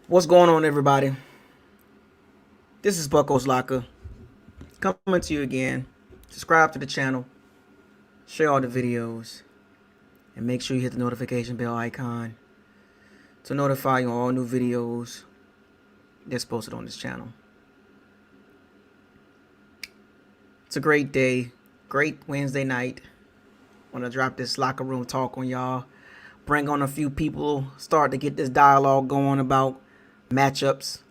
What's going on, everybody? This is BucosLocker coming to you again. Subscribe to the channel, share all the videos, and make sure you hit the notification bell icon to notify you on all new videos that's posted on this channel. It's a great day, great Wednesday night. Want to drop this locker room talk on y'all. Bring on a few people, start to get this dialogue going about matchups.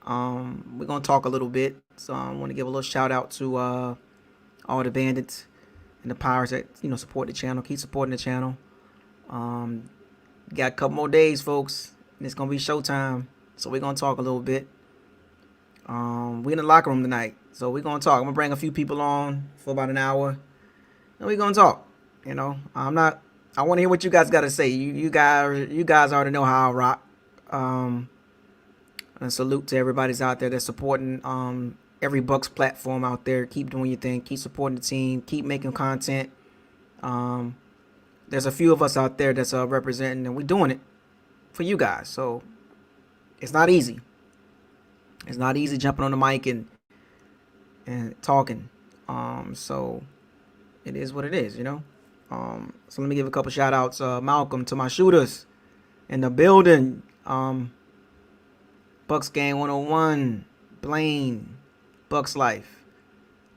We're gonna talk a little bit, so I want to give a little shout out to all the bandits and the pirates that support the channel. Keep supporting the channel. Got a couple more days, folks, and it's gonna be showtime. So we're gonna talk a little bit. We're in the locker room tonight, so we're gonna talk. I'm gonna bring a few people on for about an hour, and we're gonna talk. I want to hear what you guys got to say. You guys already know how I rock. And salute to everybody's out there that's supporting every Bucs platform out there. Keep doing your thing. Keep supporting the team. Keep making content. There's a few of us out there that's representing, and we're doing it for you guys. So it's not easy. It's not easy jumping on the mic and talking. So it is what it is, So let me give a couple shout outs. Malcolm, to my shooters in the building. Bucs Game 101, Blaine, Bucs Life,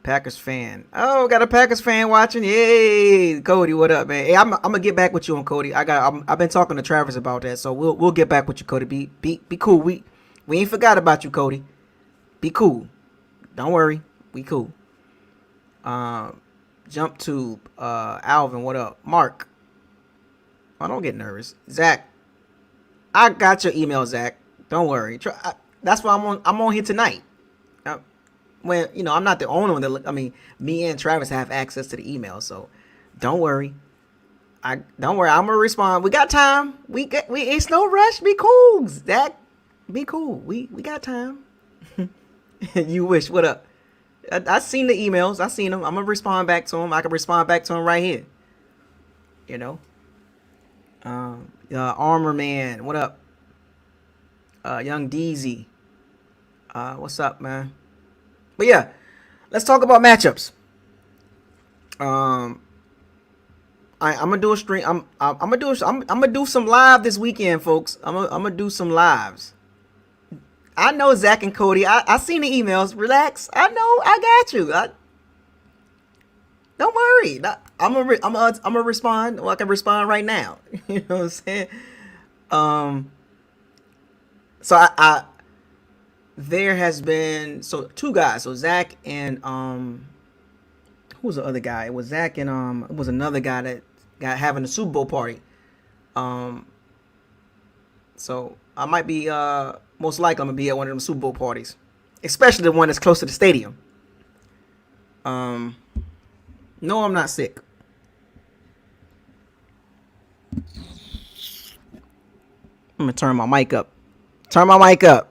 Packers fan. Oh, got a Packers fan watching. Yay, Cody, what up, man? Hey, I'm gonna get back with you on Cody. I've been talking to Travis about that, so we'll get back with you, Cody. Be cool. We ain't forgot about you, Cody. Be cool. Don't worry, we cool. Jump to Alvin, what up? Mark. Oh, don't get nervous. Zach, I got your email, Zach. Don't worry. That's why I'm on here tonight. When I'm not the only one that me and Travis have access to the email, so don't worry. Don't worry. I'm gonna respond. We got time. We it's no rush. Be cool, Zach. Be cool. We got time. You wish. What up? I seen the emails. I seen them. I'm gonna respond back to them. I can respond back to them right here. Armor Man. What up? Young Deezy. What's up, man? But yeah, let's talk about matchups. I'm gonna do a stream. I'm gonna do some live this weekend, folks. I'm gonna do some lives. I know Zach and Cody. I seen the emails. Relax. I know. I got you. Don't worry. I'm gonna respond. Well, I can respond right now. You know what I'm saying? So I there has been two guys. So Zach and who was the other guy? It was Zach and it was another guy that got having a Super Bowl party. So I might be most likely I'm gonna be at one of them Super Bowl parties, especially the one that's close to the stadium. No, I'm not sick. I'm gonna turn my mic up. Turn my mic up.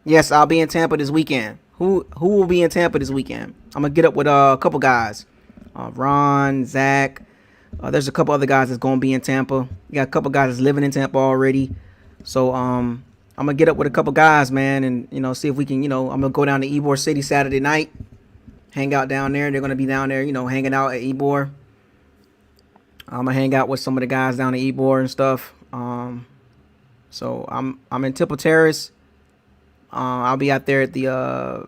Yes, I'll be in Tampa this weekend. Who will be in Tampa this weekend? I'm gonna get up with a couple guys. Ron, Zach. There's a couple other guys that's gonna be in Tampa. We got a couple guys that's living in Tampa already. So I'm gonna get up with a couple guys, man, and see if we can. I'm gonna go down to Ybor City Saturday night, hang out down there. They're gonna be down there, hanging out at Ybor. I'm gonna hang out with some of the guys down at Ybor and stuff. So I'm in Temple Terrace. I'll be out there at the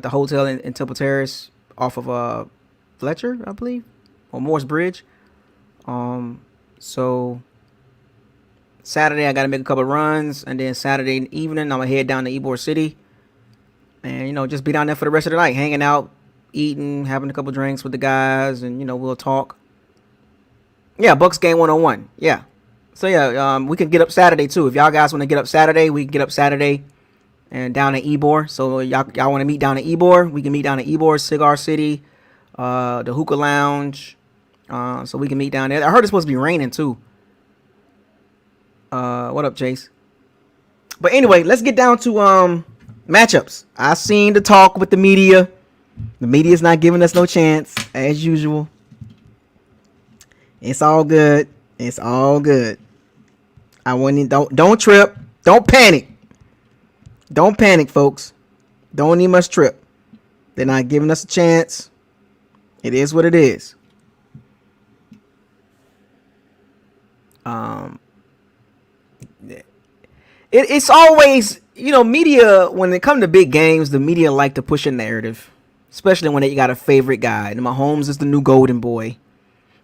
hotel in Temple Terrace off of Fletcher, I believe, or Morse Bridge. So Saturday I gotta make a couple runs, and then Saturday evening I'm gonna head down to Ybor City, and just be down there for the rest of the night, hanging out, eating, having a couple drinks with the guys, and we'll talk. Yeah, Bucs Game 101. Yeah. So yeah, we can get up Saturday too. If y'all guys want to get up Saturday, we can get up Saturday and down at Ybor. So y'all want to meet down at Ybor, we can meet down at Ybor, Cigar City, the Hookah Lounge. So we can meet down there. I heard it's supposed to be raining too. What up, Chase? But anyway, let's get down to matchups. I seen the talk with the media. The media's not giving us no chance, as usual. It's all good. It's all good. I wouldn't. Don't trip. Don't panic. Don't panic, folks. Don't even much trip. They're not giving us a chance. It is what it is. It's always, media, when it comes to big games, the media like to push a narrative, especially when they got a favorite guy. And Mahomes is the new golden boy.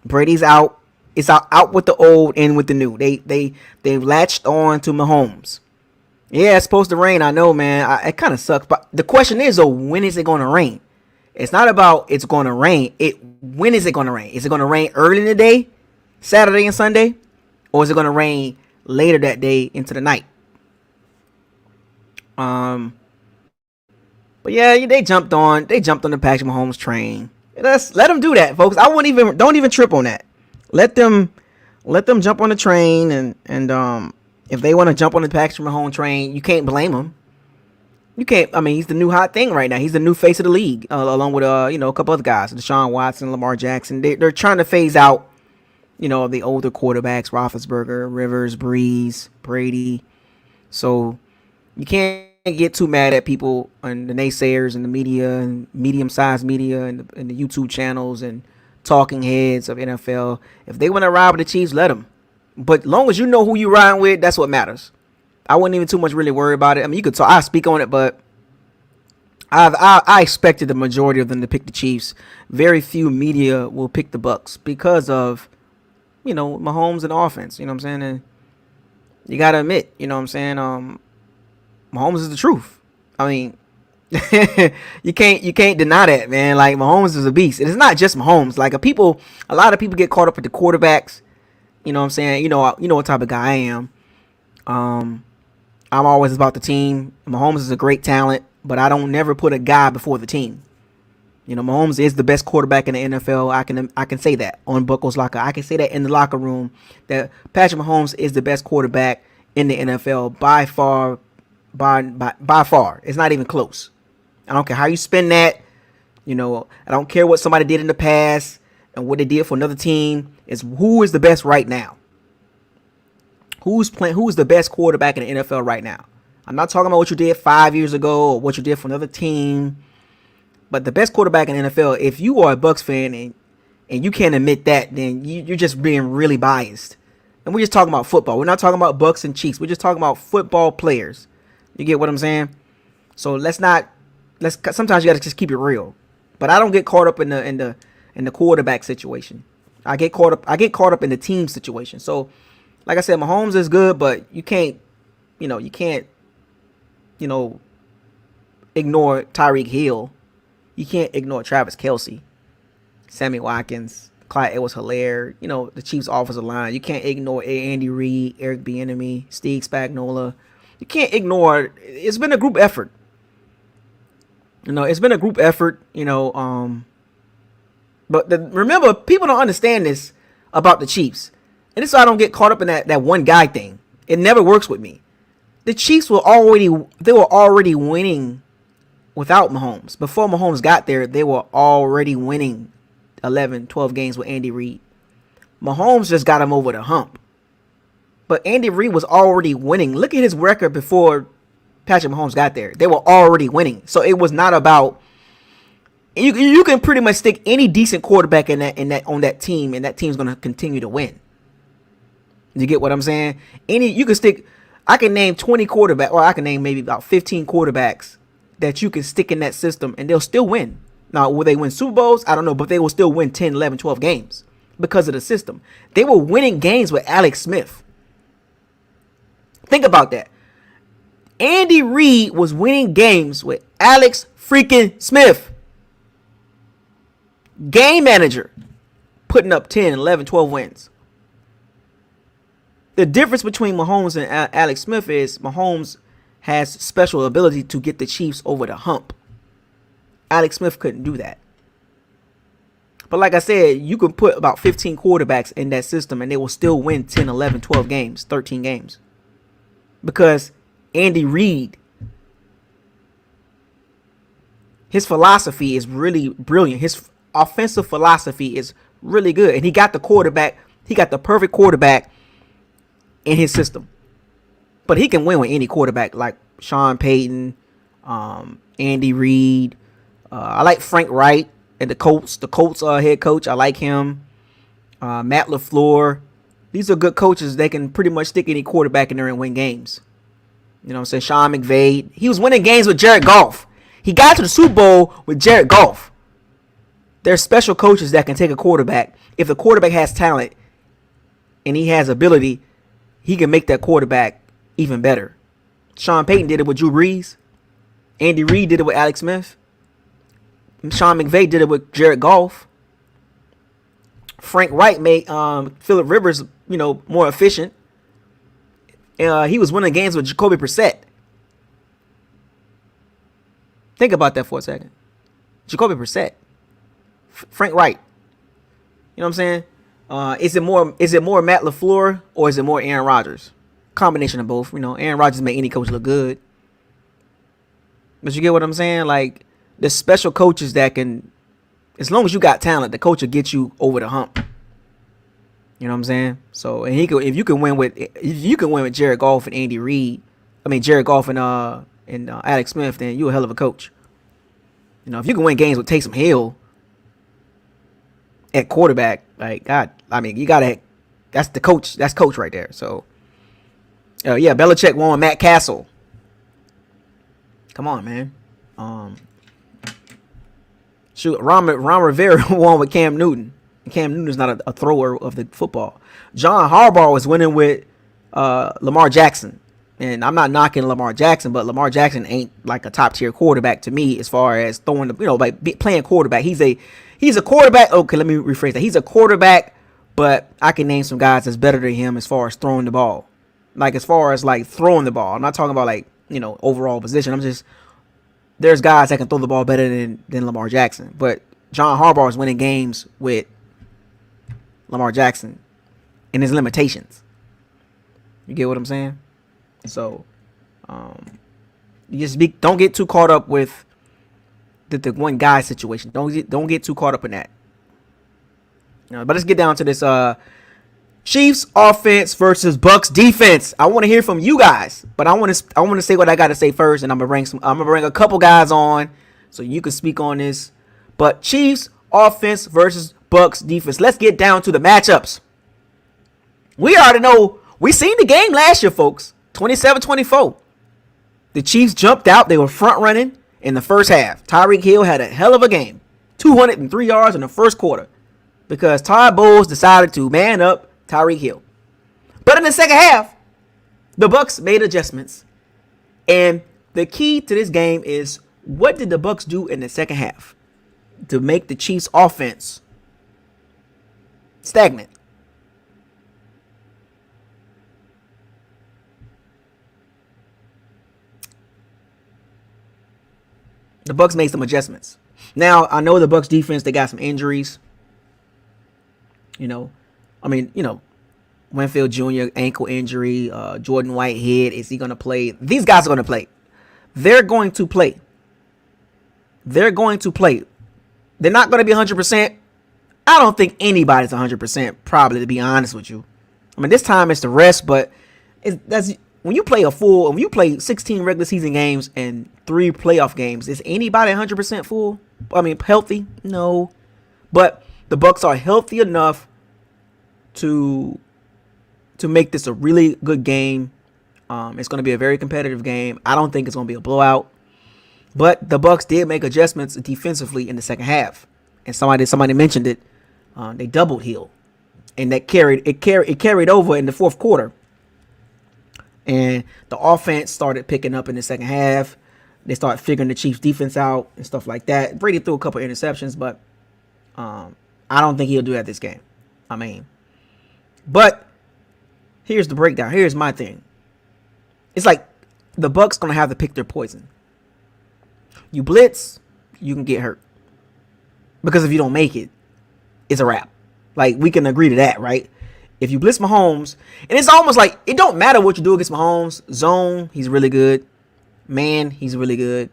Brady's out. It's out with the old, in with the new. They've latched on to Mahomes. Yeah, it's supposed to rain. I know, man. It kind of sucks. But the question is, though, when is it going to rain? It's not about it's going to rain. When is it going to rain? Is it going to rain early in the day, Saturday and Sunday? Or is it going to rain later that day into the night? But yeah, they jumped on the Patrick Mahomes train. Let them do that, folks. Don't even trip on that. Let them jump on the train, and if they want to jump on the Patrick Mahomes train, you can't blame them. You can't. I mean, he's the new hot thing right now. He's the new face of the league, along with a couple other guys, Deshaun Watson, Lamar Jackson. They're trying to phase out, the older quarterbacks, Roethlisberger, Rivers, Breeze, Brady. So you can't get too mad at people and the naysayers and the media and medium-sized media and the YouTube channels and talking heads of NFL. If they want to ride with the Chiefs, let them. But long as you know who you riding with, that's what matters. I wouldn't even too much really worry about it. I mean, you could talk. I speak on it, but I expected the majority of them to pick the Chiefs. Very few media will pick the Bucs because of, Mahomes and offense. You know what I'm saying? And you got to admit, Mahomes is the truth. I mean, you can't deny that, man. Like, Mahomes is a beast. And it's not just Mahomes. Like, a lot of people get caught up with the quarterbacks. You know what I'm saying? You know what type of guy I am. I'm always about the team. Mahomes is a great talent, but I don't never put a guy before the team. Mahomes is the best quarterback in the NFL. I can say that on BucosLocker. I can say that in the locker room that Patrick Mahomes is the best quarterback in the NFL by far. By far. It's not even close. I don't care how you spin that. I don't care what somebody did in the past and what they did for another team. It's who is the best right now. Who's the best quarterback in the NFL right now? I'm not talking about what you did 5 years ago or what you did for another team. But the best quarterback in the NFL, if you are a Bucs fan and you can't admit that, then you're just being really biased. And we're just talking about football. We're not talking about Bucs and Chiefs. We're just talking about football players. You get what I'm saying? So sometimes you gotta just keep it real. But I don't get caught up in the quarterback situation. I get caught up in the team situation. So, like I said, Mahomes is good, but you can't ignore Tyreek Hill. You can't ignore Travis Kelce, Sammy Watkins, Clyde Edwards-Helaire, the Chiefs' offensive line. You can't ignore Andy Reid, Eric Bieniemy, Steve Spagnuolo. You can't ignore. It's been a group effort. It's been a group effort. But remember, people don't understand this about the Chiefs, and this is why I don't get caught up in that one guy thing. It never works with me. The Chiefs were already winning without Mahomes. Before Mahomes got there, they were already winning 11, 12 games with Andy Reid. Mahomes just got him over the hump. But Andy Reid was already winning. Look at his record before Patrick Mahomes got there. They were already winning. So it was not about. You can pretty much stick any decent quarterback on that team, and that team's gonna continue to win. You get what I'm saying? You can stick. I can name 20 quarterbacks, or I can name maybe about 15 quarterbacks that you can stick in that system, and they'll still win. Now, will they win Super Bowls? I don't know, but they will still win 10, 11, 12 games because of the system. They were winning games with Alex Smith. Think about that. Andy Reid was winning games with Alex freaking Smith. Game manager. Putting up 10, 11, 12 wins. The difference between Mahomes and Alex Smith is Mahomes has special ability to get the Chiefs over the hump. Alex Smith couldn't do that. But like I said, you can put about 15 quarterbacks in that system and they will still win 10, 11, 12 games, 13 games. Because Andy Reid, his philosophy is really brilliant. His offensive philosophy is really good. And he got the perfect quarterback in his system. But he can win with any quarterback, like Sean Payton, Andy Reid. I like Frank Wright and the Colts. The Colts head coach, I like him. Matt LaFleur. These are good coaches. They can pretty much stick any quarterback in there and win games. You know what I'm saying? Sean McVay. He was winning games with Jared Goff. He got to the Super Bowl with Jared Goff. There's special coaches that can take a quarterback. If the quarterback has talent and he has ability, he can make that quarterback even better. Sean Payton did it with Drew Brees. Andy Reid did it with Alex Smith. Sean McVay did it with Jared Goff. Frank Wright made Phillip Rivers, more efficient. He was winning games with Jacoby Brissett. Think about that for a second. Jacoby Brissett. Frank Wright. You know what I'm saying? Is it more Matt LaFleur or is it more Aaron Rodgers? Combination of both. Aaron Rodgers make any coach look good. But you get what I'm saying? Like, there's special coaches that can, as long as you got talent, the coach will get you over the hump. You know what I'm saying? So, and if you can win with Jared Goff and Andy Reid, Jared Goff and Alex Smith, then you're a hell of a coach. If you can win games with Taysom Hill at quarterback, like, God, you gotta. That's the coach. That's coach right there. So, yeah, Belichick won with Matt Castle. Come on, man. Ron Rivera won with Cam Newton. Cam Newton is not a thrower of the football. John Harbaugh was winning with Lamar Jackson. And I'm not knocking Lamar Jackson, but Lamar Jackson ain't like a top tier quarterback to me as far as throwing playing quarterback. He's a quarterback. Okay, let me rephrase that. He's a quarterback, but I can name some guys that's better than him as far as throwing the ball. Like, as far as like throwing the ball. I'm not talking about overall position. There's guys that can throw the ball better than Lamar Jackson. But John Harbaugh is winning games with Lamar Jackson and his limitations. You get what I'm saying? So, don't get too caught up with the one guy situation. Don't get too caught up in that. But let's get down to this Chiefs offense versus Bucs defense. I want to hear from you guys, but I want to say what I got to say first, and I'm gonna bring a couple guys on so you can speak on this. But Chiefs offense versus Bucs defense. Let's get down to the matchups. We already know. We seen the game last year, folks. 27-24. The Chiefs jumped out. They were front running in the first half. Tyreek Hill had a hell of a game. 203 yards in the first quarter because Todd Bowles decided to man up Tyreek Hill. But in the second half, the Bucs made adjustments. And the key to this game is, what did the Bucs do in the second half to make the Chiefs offense stagnant? The Bucs made some adjustments. Now, I know the Bucs defense, they got some injuries. Winfield Jr., ankle injury. Jordan Whitehead, is he going to play? These guys are going to play. They're going to play. They're not going to be 100%. I don't think anybody's 100%, probably, to be honest with you. This time it's the rest, but when you play 16 regular season games and 3 playoff games, is anybody 100% full? Healthy? No. But the Bucs are healthy enough to make this a really good game. It's going to be a very competitive game. I don't think it's going to be a blowout. But the Bucs did make adjustments defensively in the second half. And somebody mentioned it. They doubled Hill. And that carried over in the fourth quarter. And the offense started picking up in the second half. They started figuring the Chiefs defense out and stuff like that. Brady threw a couple interceptions, but I don't think he'll do that this game. But here's the breakdown. Here's my thing. It's like the Bucs gonna have to pick their poison. You blitz, you can get hurt. Because if you don't make it, it's a wrap. Like, we can agree to that, right? If you blitz Mahomes, and it's almost like it don't matter what you do against Mahomes. Zone, he's really good. Man, he's really good.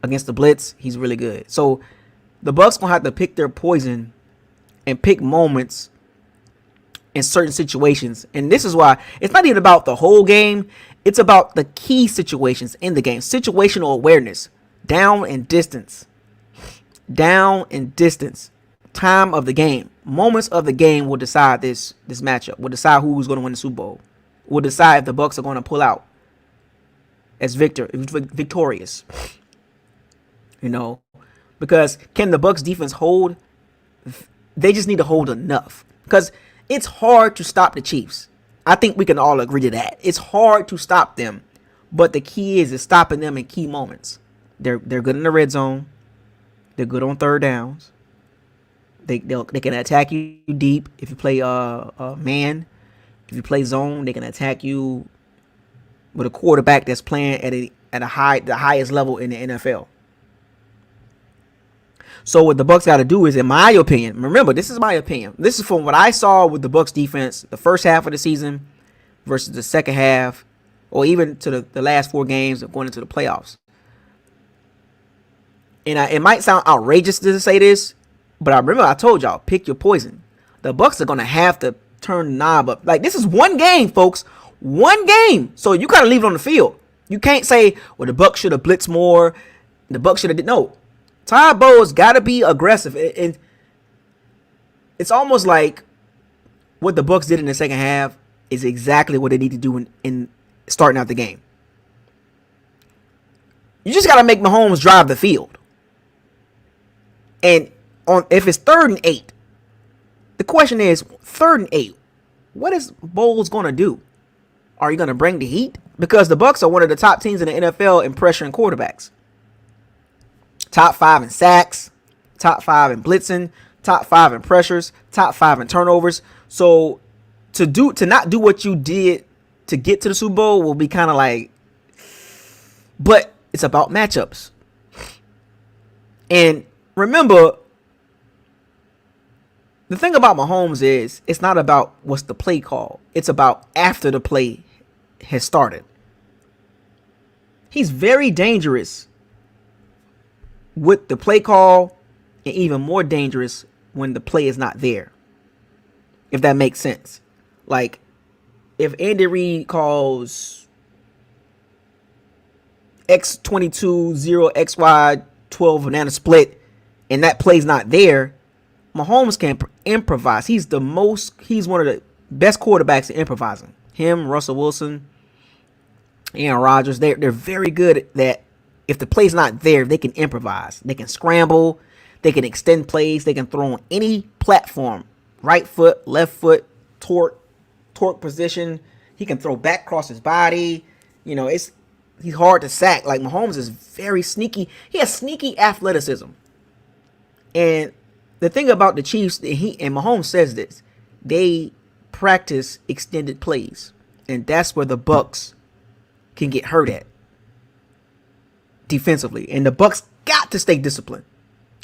Against the blitz, he's really good. So the Bucs gonna have to pick their poison and pick moments in certain situations. And this is why it's not even about the whole game. It's about the key situations in the game. Situational awareness. Down and distance. Down and distance. Time of the game. Moments of the game will decide this matchup. Will decide who's going to win the Super Bowl. Will decide if the Bucs are going to pull out as victorious. You know, because can the Bucs defense hold? They just need to hold enough. Because it's hard to stop the Chiefs. I think we can all agree to that. It's hard to stop them. But the key is stopping them in key moments. They're good in the red zone. They're good on third downs. They can attack you deep if you play man. If you play zone, they can attack you with a quarterback that's playing at the highest level in the NFL. So what the Bucs got to do is, in my opinion, remember, this is my opinion. This is from what I saw with the Bucs defense the first half of the season versus the second half, or even to the last 4 games of going into the playoffs. And it might sound outrageous to say this, but I told y'all, pick your poison. The Bucs are going to have to turn the knob up. Like, this is one game, folks. One game. So you got to leave it on the field. You can't say, well, the Bucs should have blitzed more. The Bucs should have did. No. Todd Bowles got to be aggressive. And it's almost like what the Bucs did in the second half is exactly what they need to do in starting out the game. You just got to make Mahomes drive the field. And if it's 3rd and 8, the question is, 3rd and 8, what is Bowles going to do? Are you going to bring the heat? Because the Bucs are one of the top teams in the NFL in pressuring quarterbacks. Top 5 in sacks, top 5 in blitzing, top 5 in pressures, top 5 in turnovers. So to not do what you did to get to the Super Bowl will be kind of like, but it's about matchups. And remember, the thing about Mahomes is it's not about what's the play call. It's about after the play has started. He's very dangerous with the play call and even more dangerous when the play is not there. If that makes sense. Like, if Andy Reid calls X22 0 XY 12 banana split and that play's not there, Mahomes can improvise. He's one of the best quarterbacks at improvising. Him, Russell Wilson, Aaron Rodgers, they're very good at that. If the play's not there, they can improvise. They can scramble. They can extend plays. They can throw on any platform. Right foot, left foot, torque position. He can throw back across his body. You know, he's hard to sack. Like, Mahomes is very sneaky. He has sneaky athleticism. And the thing about the Chiefs, and Mahomes says this, they practice extended plays. And that's where the Bucs can get hurt at defensively. And the Bucs got to stay disciplined.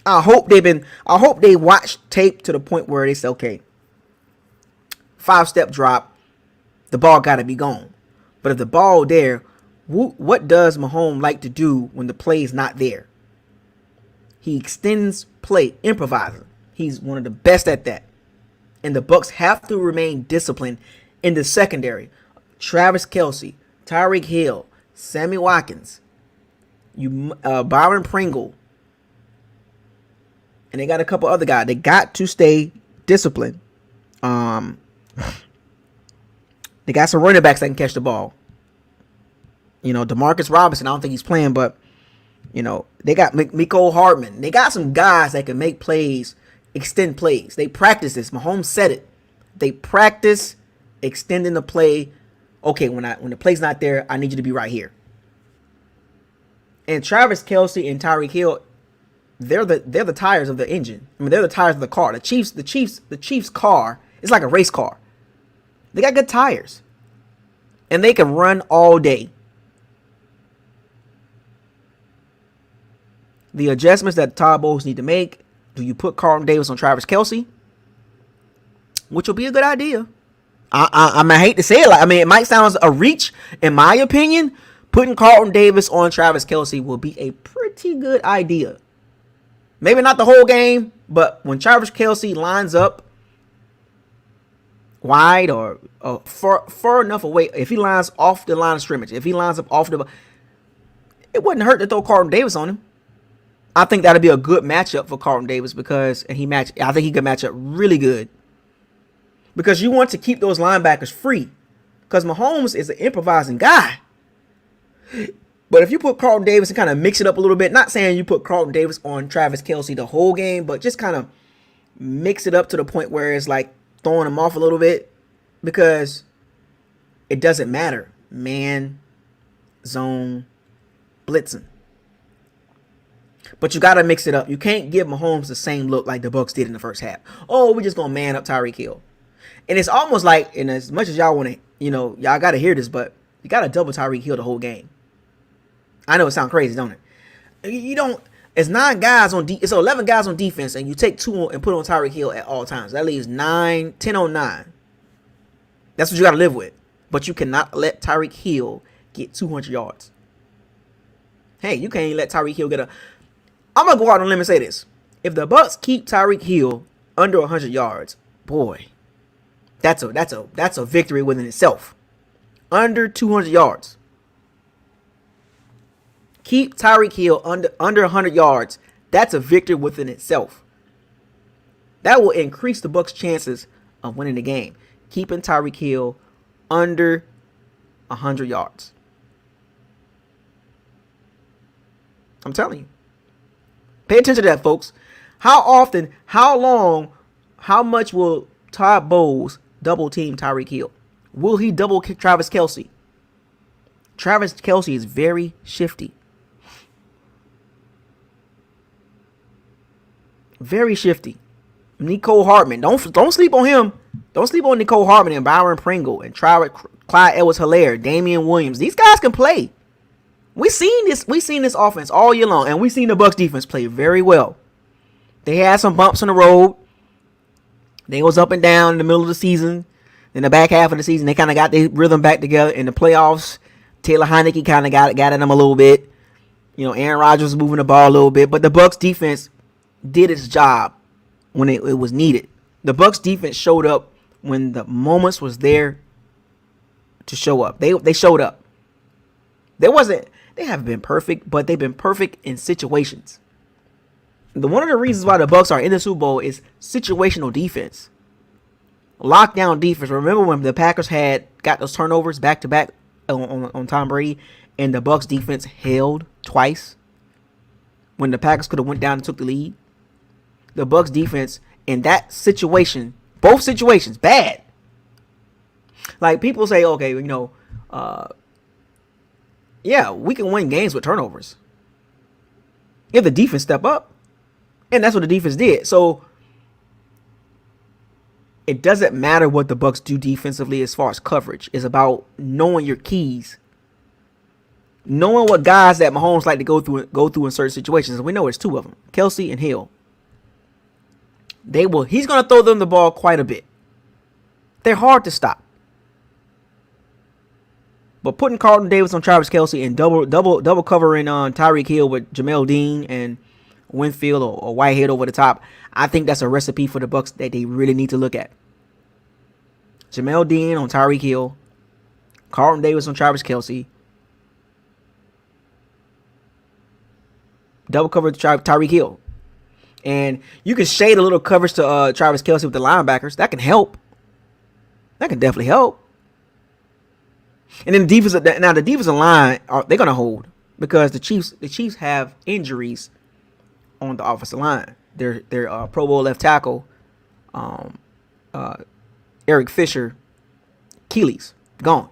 I hope they watch tape to the point where they say, okay, 5-step drop, the ball got to be gone. But if the ball there, what does Mahomes like to do when the play is not there? He extends play, improvising. He's one of the best at that. And the Bucs have to remain disciplined in the secondary. Travis Kelce, Tyreek Hill, Sammy Watkins, Byron Pringle, and they got a couple other guys. They got to stay disciplined. They got some running backs that can catch the ball. You know, Demarcus Robinson, I don't think he's playing, but, you know, they got Mecole Hardman. They got some guys that can make plays, extend plays. They practice this. Mahomes said it. They practice extending the play. Okay, when the play's not there, I need you to be right here. And Travis Kelce and Tyreek Hill, they're the tires of the engine. I mean, they're the tires of the car. The Chiefs car is like a race car. They got good tires. And they can run all day. The adjustments that Todd Bowles need to make, do you put Carlton Davis on Travis Kelce? Which will be a good idea. I hate to say it. It might sound a reach, in my opinion. Putting Carlton Davis on Travis Kelce will be a pretty good idea. Maybe not the whole game, but when Travis Kelce lines up wide or far enough away, if he lines off the line of scrimmage, if he lines up off the, it wouldn't hurt to throw Carlton Davis on him. I think that'd be a good matchup for Carlton Davis I think he could match up really good. Because you want to keep those linebackers free. Because Mahomes is an improvising guy. But if you put Carlton Davis and kind of mix it up a little bit, not saying you put Carlton Davis on Travis Kelce the whole game, but just kind of mix it up to the point where it's like throwing him off a little bit, because it doesn't matter. Man, zone, blitzing. But you got to mix it up. You can't give Mahomes the same look like the Bucs did in the first half. Oh, we're just going to man up Tyreek Hill. And it's almost like, and as much as y'all want to, y'all got to hear this, but you got to double Tyreek Hill the whole game. I know it sounds crazy, don't it? You don't. It's 9 guys on it's 11 guys on defense, and you take 2 and put on Tyreek Hill at all times. That leaves 10 on 9. That's what you got to live with. But you cannot let Tyreek Hill get 200 yards. Hey, you can't even let Tyreek Hill get I'm gonna go out on a limb and say this: if the Bucs keep Tyreek Hill under 100 yards, boy, that's a victory within itself. Under 200 yards. Keep Tyreek Hill under 100 yards. That's a victory within itself. That will increase the Bucs' chances of winning the game. Keeping Tyreek Hill under 100 yards. I'm telling you. Pay attention to that, folks. How often, how long, how much will Todd Bowles double team Tyreek Hill? Will he double Travis Kelce? Travis Kelce is very shifty. Very shifty. Nicole Hartman. Don't sleep on him. Don't sleep on Nicole Hartman and Byron Pringle and Clyde Edwards-Helaire, Damian Williams. These guys can play. We've seen this offense all year long, and we've seen the Bucs defense play very well. They had some bumps in the road. They was up and down in the middle of the season. In the back half of the season, they kind of got their rhythm back together. In the playoffs, Taylor Heineke kind of got at them a little bit. Aaron Rodgers was moving the ball a little bit, but the Bucs defense did its job when it was needed. The Bucs defense showed up when the moments was there to show up. They showed up. They haven't been perfect, but they've been perfect in situations. One of the reasons why the Bucs are in the Super Bowl is situational defense. Lockdown defense. Remember when the Packers got those turnovers back to back on Tom Brady, and the Bucs defense held twice when the Packers could have went down and took the lead? The Bucs defense in that situation, both situations, bad. Like, people say, okay, yeah, we can win games with turnovers if the defense step up. And that's what the defense did. So it doesn't matter what the Bucs do defensively as far as coverage. It's about knowing your keys. Knowing what guys that Mahomes like to go through in certain situations. And we know there's 2 of them, Kelce and Hill. He's going to throw them the ball quite a bit. They're hard to stop. But putting Carlton Davis on Travis Kelce and double covering on Tyreek Hill with Jamel Dean and Winfield or Whitehead over the top, I think that's a recipe for the Bucs that they really need to look at. Jamel Dean on Tyreek Hill, Carlton Davis on Travis Kelce, double cover Tyreek Hill. And you can shade a little coverage to Travis Kelce with the linebackers. That can help. That can definitely help. And then the defensive line, they're going to hold because the Chiefs have injuries on the offensive line. Their Pro Bowl left tackle, Eric Fisher, Achilles, gone.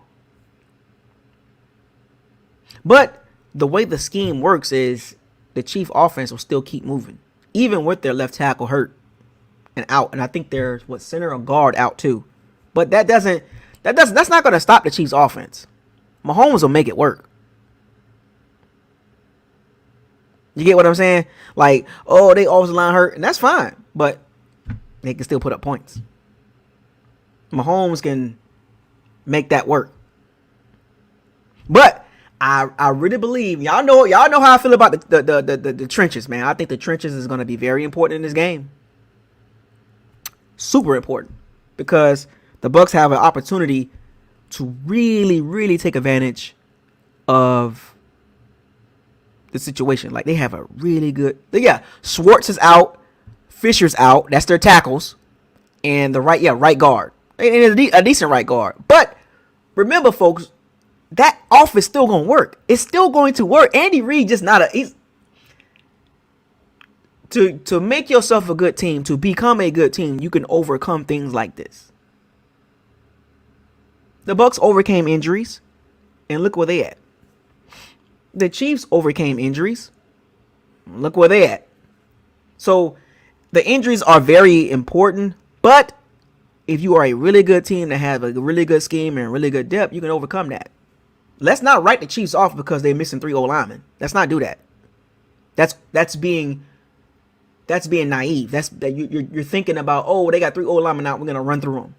But the way the scheme works is the Chief offense will still keep moving, even with their left tackle hurt and out. And I think there's center or guard out too. But that's not going to stop the Chiefs offense. Mahomes will make it work. You get what I'm saying? Like, oh, they offensive line hurt, and that's fine, but they can still put up points. Mahomes can make that work. But I really believe y'all know how I feel about the trenches, man. I think the trenches is going to be very important in this game. Super important, because The Bucs have an opportunity to really, really take advantage of the situation. Like, they have a really good. Yeah, Schwartz is out, Fisher's out. That's their tackles, and the right guard, and a decent right guard. But remember, folks, that offense still gonna work. It's still going to work. Andy Reid just not a. He's, to make yourself a good team, to become a good team, you can overcome things like this. The Bucs overcame injuries, and look where they at. The Chiefs overcame injuries. Look where they at. So the injuries are very important, but if you are a really good team that has a really good scheme and really good depth, you can overcome that. Let's not write the Chiefs off because they're missing 3 O-linemen. Let's not do that. That's being naive. You're thinking about, oh, they got 3 O-linemen out, we're gonna run through them.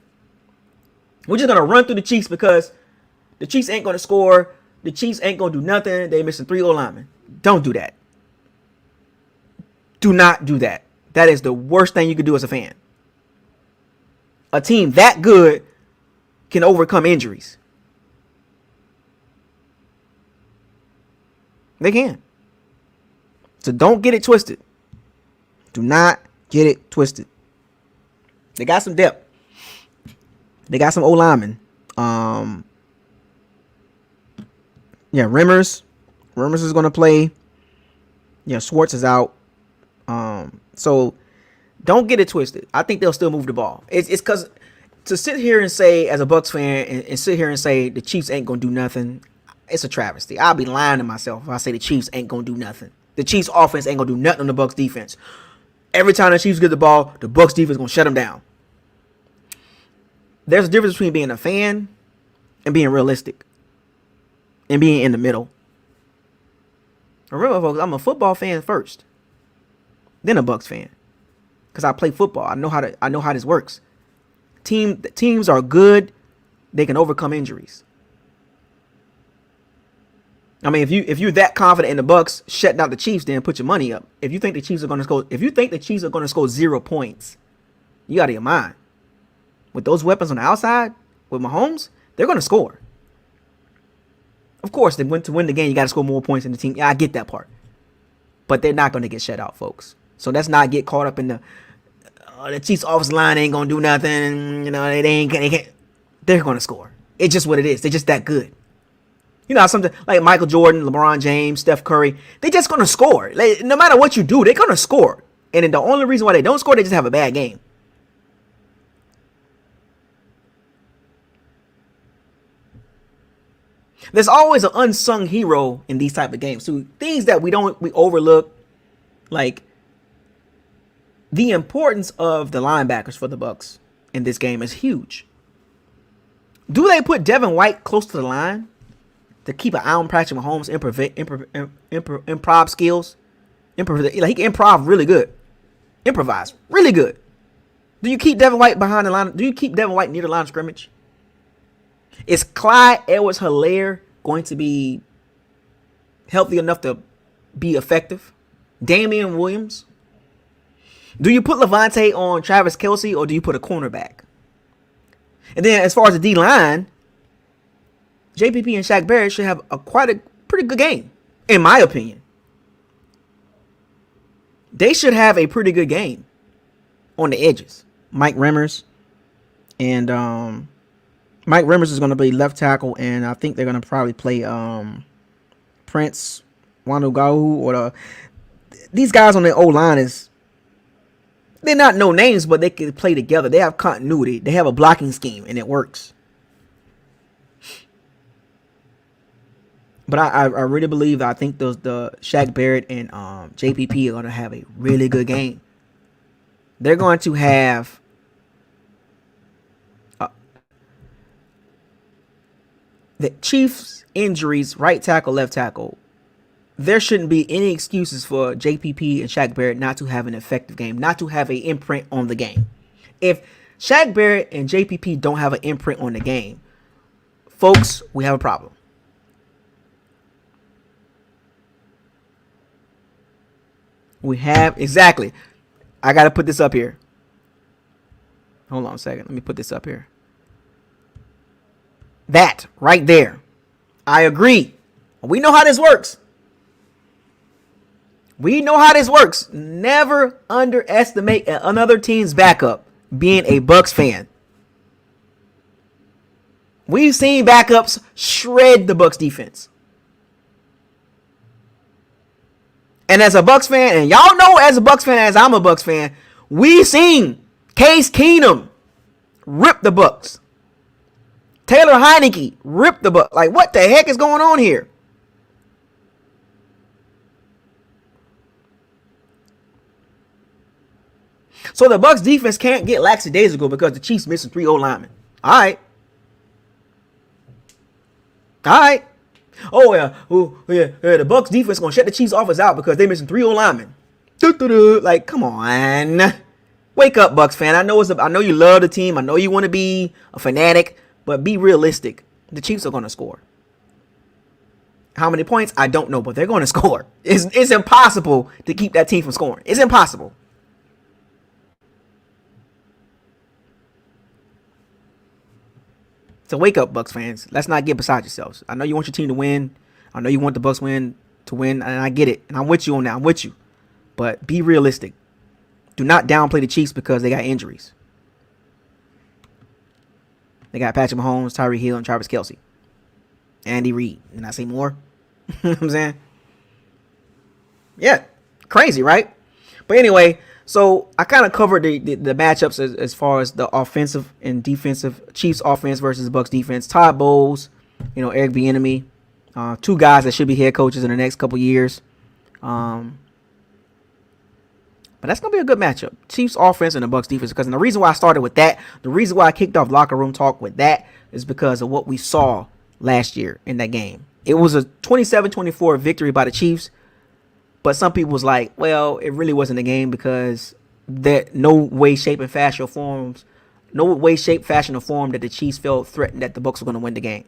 We're just gonna run through the Chiefs because the Chiefs ain't gonna score. The Chiefs ain't gonna do nothing. They missing 3 O-linemen. Don't do that. Do not do that. That is the worst thing you could do as a fan. A team that good can overcome injuries. They can. So don't get it twisted. Do not get it twisted. They got some depth. They got some O-linemen. Yeah, Rimmers is going to play. Yeah, Schwartz is out. So don't get it twisted. I think they'll still move the ball. It's because to sit here and say, as a Bucs fan, and sit here and say the Chiefs ain't going to do nothing, it's a travesty. I'll be lying to myself if I say the Chiefs ain't going to do nothing. The Chiefs offense ain't going to do nothing on the Bucs defense. Every time the Chiefs get the ball, the Bucs defense is going to shut them down. There's a difference between being a fan and being realistic and being in the middle. Remember, folks, I'm a football fan first, then a Bucs fan, because I play football. I know how this works. Teams are good; they can overcome injuries. I mean, if you're that confident in the Bucs shutting out the Chiefs, then put your money up. If you think the Chiefs are going to score 0 points, you out of your mind. With those weapons on the outside, with Mahomes, they're going to score. Of course, to win the game, you got to score more points in the team. Yeah, I get that part. But they're not going to get shut out, folks. So let's not get caught up in the Chiefs' offensive line ain't going to do nothing. You know, they can't. They're going to score. It's just what it is. They're just that good. You know, something like Michael Jordan, LeBron James, Steph Curry, they're just going to score. Like, no matter what you do, they're going to score. And then the only reason why they don't score, they just have a bad game. There's always an unsung hero in these type of games too. Things that we overlook, like the importance of the linebackers for the Bucs in this game is huge. Do they put Devin White close to the line to keep an eye on Patrick Mahomes' improv skills? He can improv really good, improvise really good. Do you keep Devin White behind the line? Do you keep Devin White near the line of scrimmage? Is Clyde Edwards-Helaire going to be healthy enough to be effective? Damian Williams? Do you put Levante on Travis Kelce, or do you put a cornerback? And then as far as the D-line, JPP and Shaq Barrett should have quite a pretty good game, in my opinion. They should have a pretty good game on the edges. Mike Remmers is going to be left tackle, and I think they're going to probably play Prince Wanugau or these guys on the O-line they're not no names, but they can play together. They have continuity. They have a blocking scheme, and it works. But I really believe that I think the Shaq Barrett and JPP are going to have a really good game. They're going to have the Chiefs' injuries, right tackle, left tackle. There shouldn't be any excuses for JPP and Shaq Barrett not to have an effective game, not to have an imprint on the game. If Shaq Barrett and JPP don't have an imprint on the game, folks, we have a problem. We have, exactly. I got to put this up here. Hold on a second. Let me put this up here. That right there. I agree. We know how this works. Never underestimate another team's backup being a Bucs fan. We've seen backups shred the Bucs defense. And as a Bucs fan, and y'all know as a Bucs fan, as I'm a Bucs fan, we've seen Case Keenum rip the Bucs. Taylor Heineke rip the Bucs. Like, what the heck is going on here? So the Bucs defense can't get lackadaisical because the Chiefs missing 3 O-linemen. All right. Oh yeah, the Bucs defense gonna shut the Chiefs offense out because they missing 3 O-linemen. Like, come on, wake up, Bucs fan. I know you love the team. I know you want to be a fanatic, but be realistic. The Chiefs are gonna score. How many points? I don't know, but they're gonna score. It's impossible to keep that team from scoring. It's impossible. So wake up, Bucs fans. Let's not get beside yourselves. I know you want your team to win. I know you want the Bucs to win, and I get it. And I'm with you on that. I'm with you. But be realistic. Do not downplay the Chiefs because they got injuries. They got Patrick Mahomes, Tyreek Hill, and Travis Kelce. Andy Reid. And I say more? You know what I'm saying? Yeah. Crazy, right? But anyway, so I kind of covered the matchups as far as the offensive and defensive. Chiefs offense versus Bucs defense. Todd Bowles, Eric Bieniemy, 2 guys that should be head coaches in the next couple years. But that's gonna be a good matchup. Chiefs offense and the Bucs defense. Because the reason why I started with that, the reason why I kicked off locker room talk with that, is because of what we saw last year in that game. It was a 27-24 victory by the Chiefs. But some people was like, well, it really wasn't a game because no way, shape, fashion, or form that the Chiefs felt threatened that the Bucs were going to win the game.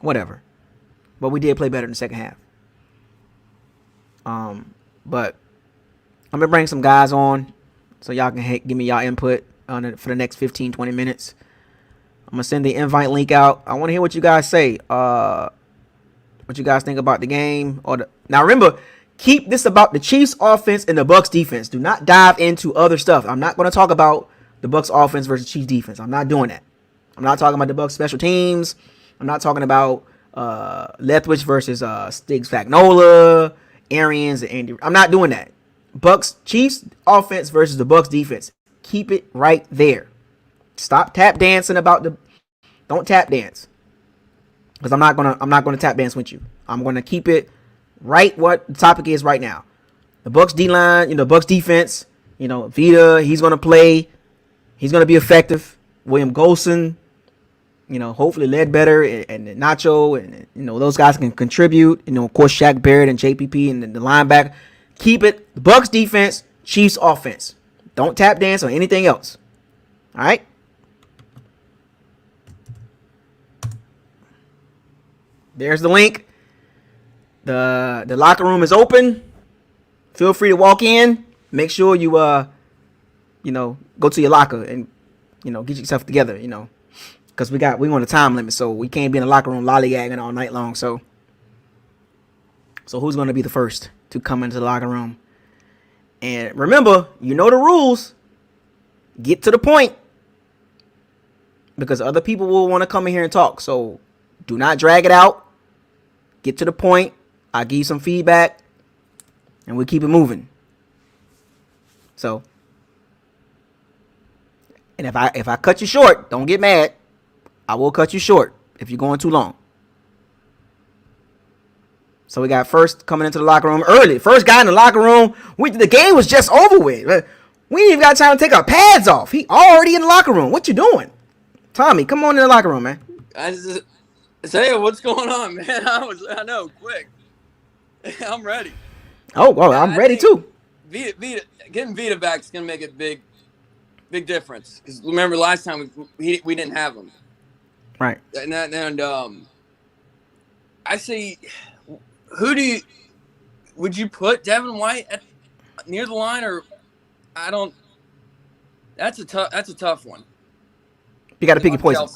Whatever. But we did play better in the second half. But I'm going to bring some guys on so y'all can give me y'all input for the next 15, 20 minutes. I'm going to send the invite link out. I want to hear what you guys say. What you guys think about the game. Now remember, keep this about the Chiefs offense and the Bucs defense. Do not dive into other stuff. I'm not going to talk about the Bucs offense versus Chiefs defense. I'm not doing that. I'm not talking about the Bucs special teams. I'm not talking about Leftwich versus Stiggs Spagnuolo, Arians, and Andy. I'm not doing that. Bucs Chiefs offense versus the Bucs defense. Keep it right there. Stop tap dancing don't tap dance. Because I'm not gonna tap dance with you. I'm gonna keep it right what the topic is right now. The Bucs D line, Bucs defense, Vita, he's gonna play. He's gonna be effective. William Golson, hopefully Ledbetter and Nacho and those guys can contribute. Of course Shaq Barrett and JPP and the linebacker. Keep it the Bucs defense, Chiefs offense. Don't tap dance on anything else. All right. There's the link. The locker room is open. Feel free to walk in. Make sure you go to your locker and get yourself together. Because we on a time limit, so we can't be in the locker room lollygagging all night long. So who's gonna be the first to come into the locker room? And remember, the rules. Get to the point. Because other people will want to come in here and talk. So do not drag it out. Get to the point. I'll give you some feedback. And we'll keep it moving. So. And if I cut you short, don't get mad. I will cut you short if you're going too long. So we got first coming into the locker room early. First guy in the locker room. The game was just over with. We ain't even got time to take our pads off. He already in the locker room. What you doing? Tommy, come on in the locker room, man. I just say, what's going on, man? I know, quick. I'm ready. Oh, well, I'm ready too. Vita, getting Vita back is gonna make a big difference. Because remember last time we didn't have him. Right. And I see. Would you put Devin White near the line, or That's a tough one. You got to pick your poison.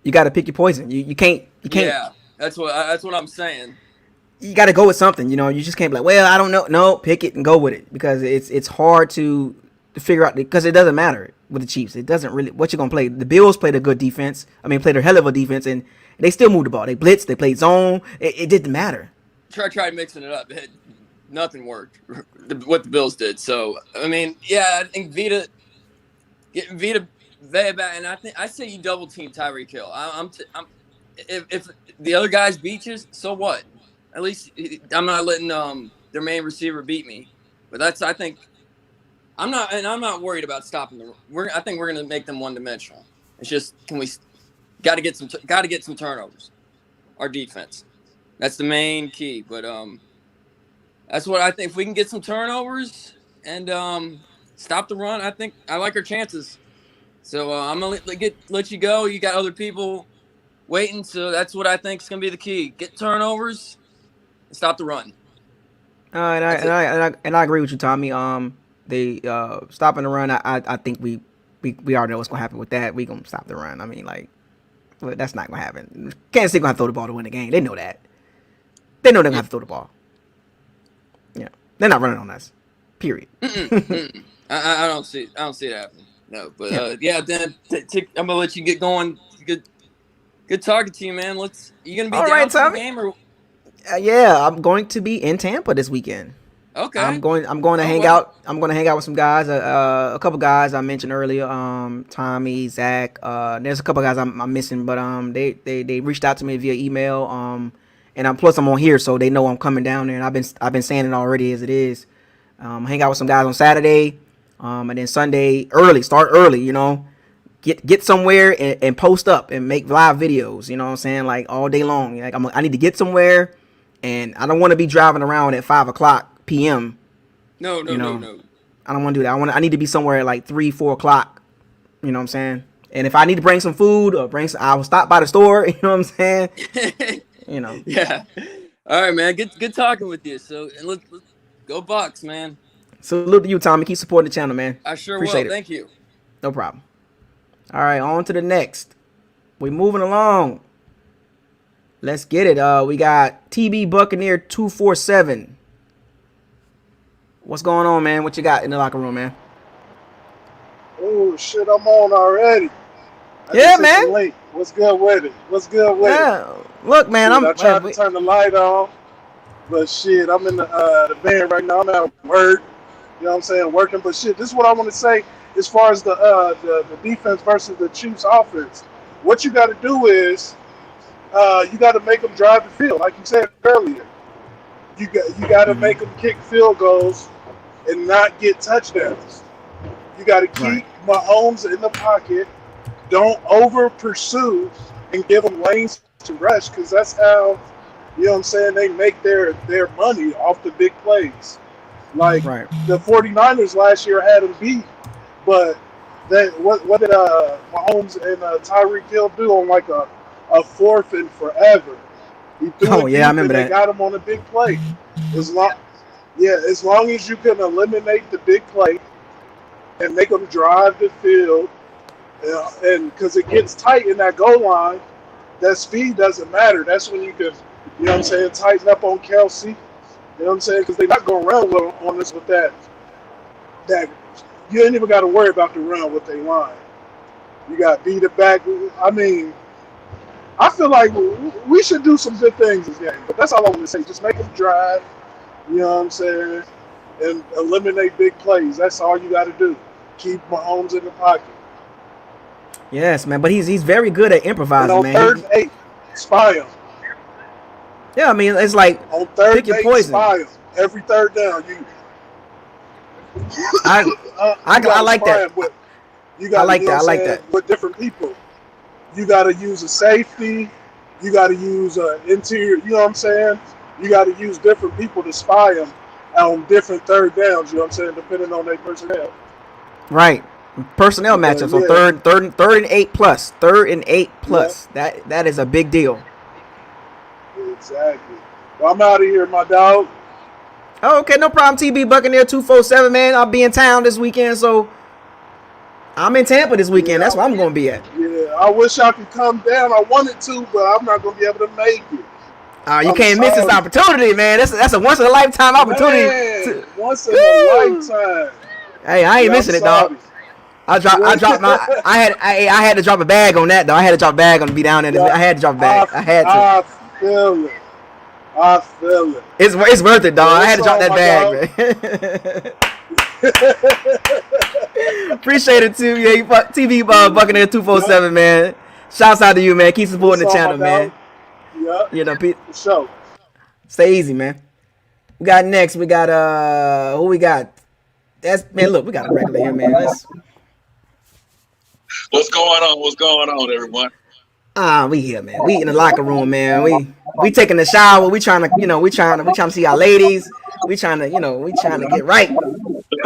You You got to pick your poison. You can't. Yeah, that's what I'm saying. You got to go with something. You just can't be like, well, I don't know. No, pick it and go with it, because it's hard to figure out, because it doesn't matter with the Chiefs. It doesn't really what you're gonna play. The Bills played a good defense. I mean, played a hell of a defense, and they still moved the ball. They blitzed. They played zone. It didn't matter. Tried mixing it up. Nothing worked. What the Bills did. So I mean, yeah, I think getting Vita back, and I say you double team Tyreek Hill. If the other guys beat you, so what? At least I'm not letting their main receiver beat me. But I think I'm not worried about stopping them. I think we're going to make them one dimensional. It's just got to get some turnovers. Our defense, that's the main key. But that's what I think. If we can get some turnovers and stop the run, I think I like our chances. So I'm gonna let you go. You got other people waiting, so that's what I think is gonna be the key: get turnovers and stop the run. And I agree with you, Tommy. They stopping the run. I think we already know what's gonna happen with that. We gonna stop the run. I mean, like, well, that's not gonna happen. Kansas City gonna have to throw the ball to win the game. They know that. They know they're gonna have to throw the ball. Yeah, they're not running on us. Period. I don't see it happening. No, but then I'm gonna let you get going. Good talking to you, man. You gonna be All down right, for the Tommy. game or? Yeah, I'm going to be in Tampa this weekend. Okay. I'm going to hang out. I'm going to hang out with some guys. A couple guys I mentioned earlier. Tommy, Zach. There's a couple guys I'm missing, but they reached out to me via email. And plus I'm on here, so they know I'm coming down there. And I've been saying it already as it is. Hang out with some guys on Saturday. And then Sunday start early. Get somewhere and post up and make live videos. You know what I'm saying? Like all day long. Like I need to get somewhere, and I don't want to be driving around at 5:00 p.m. No. I don't want to do that. I need to be somewhere at like 3-4 o'clock. You know what I'm saying? And if I need to bring some food or I will stop by the store. You know what I'm saying? Yeah. All right, man. Good talking with you. So let's go Bucs, man. Salute to you, Tommy. Keep supporting the channel, man. I sure Appreciate will. it. Thank you. No problem. All right, on to the next. We moving along. Let's get it. We got TB Buccaneer 247. What's going on, man? What you got in the locker room, man? Oh shit, I'm on already. Yeah, man. Late. What's good with it? Look, man, I tried to turn the light on, but shit, I'm in the van right now. I'm at work. You know what I'm saying? Working, but shit, this is what I want to say as far as the defense versus the Chiefs offense. What you got to do is you got to make them drive the field, like you said earlier. You got to make them kick field goals and not get touchdowns. You got to keep Mahomes in the pocket. Don't over pursue and give them lanes to rush, because that's how, you know what I'm saying, they make their money off the big plays. Like the 49ers last year had them beat, but what did Mahomes and Tyreek Hill do on like a fourth and forever? He threw I remember that. They got him on a big play. As long as you can eliminate the big play and make them drive the field, and because it gets tight in that goal line, that speed doesn't matter. That's when you can, you know what I'm saying, tighten up on Kelsey. You know what I'm saying? Because they're not going to run on this with that. You ain't even got to worry about the run with their line. You got beat it back. I mean, I feel like we should do some good things this game. But that's all I want to say. Just make them drive, you know what I'm saying, and eliminate big plays. That's all you got to do. Keep Mahomes in the pocket. Yes, man. But he's very good at improvising, man. And on 3rd and 8, spy him. Yeah, I mean, it's like on 3rd pick your and 8, poison. Spy him. Every 3rd down, I like that. You got I like that. With different people, you got to use a safety. You got to use an interior. You know what I'm saying? You got to use different people to spy them on different 3rd downs. You know what I'm saying? Depending on their personnel. Right. Personnel matchups on third and 8 plus. 3rd and 8 plus. Yeah. That is a big deal. Exactly. Well, I'm out of here, my dog. Oh, okay, no problem. TB Buccaneer 247, man. I'll be in town this weekend, so I'm in Tampa this weekend. Yeah, That's where I'm going to be at. yeah. I wish I could come down. I wanted to, but I'm not gonna be able to make it. You I'm can't miss this sorry, opportunity, man. That's a once in a lifetime opportunity. man. To, Once in a woo. lifetime. Hey, I ain't Yeah, I'm missing it, dog. sorry. I dropped my. I had to drop a bag on that though. I had to drop a bag on to be down there. Yeah, I had to drop a bag. I, I had to. I feel it. I feel it. It's worth it, dog. Well, I had it's to drop on, that my bag, dog. man. Appreciate it too, yeah. TV Buccaneers 247, man. Shouts out to you, man. Keep It's supporting the on, my channel, man. dog. Yeah, You know, for sure. stay easy, man. We got next. We got who we got? That's man. Look, we got a regular here, man. What's going on? What's going on, everyone? We here, man. We in the locker room, man. We taking a shower. We trying to, we trying to see our ladies. We trying to, we trying to get right.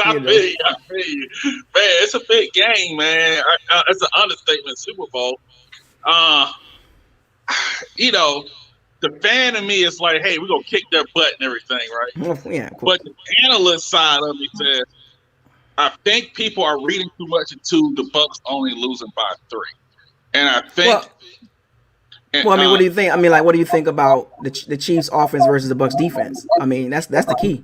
I feel you. I feel you. Man, it's a big game, man. It's an understatement, Super Bowl. You know, the fan in me is like, hey, we're going to kick their butt and everything, right? Yeah, cool. But the analyst side of me says, I think people are reading too much into the Bucs only losing by 3. And I think... Well, I mean, what do you think? I mean, like, what do you think about the Chiefs' offense versus the Bucs' defense? I mean, that's the key.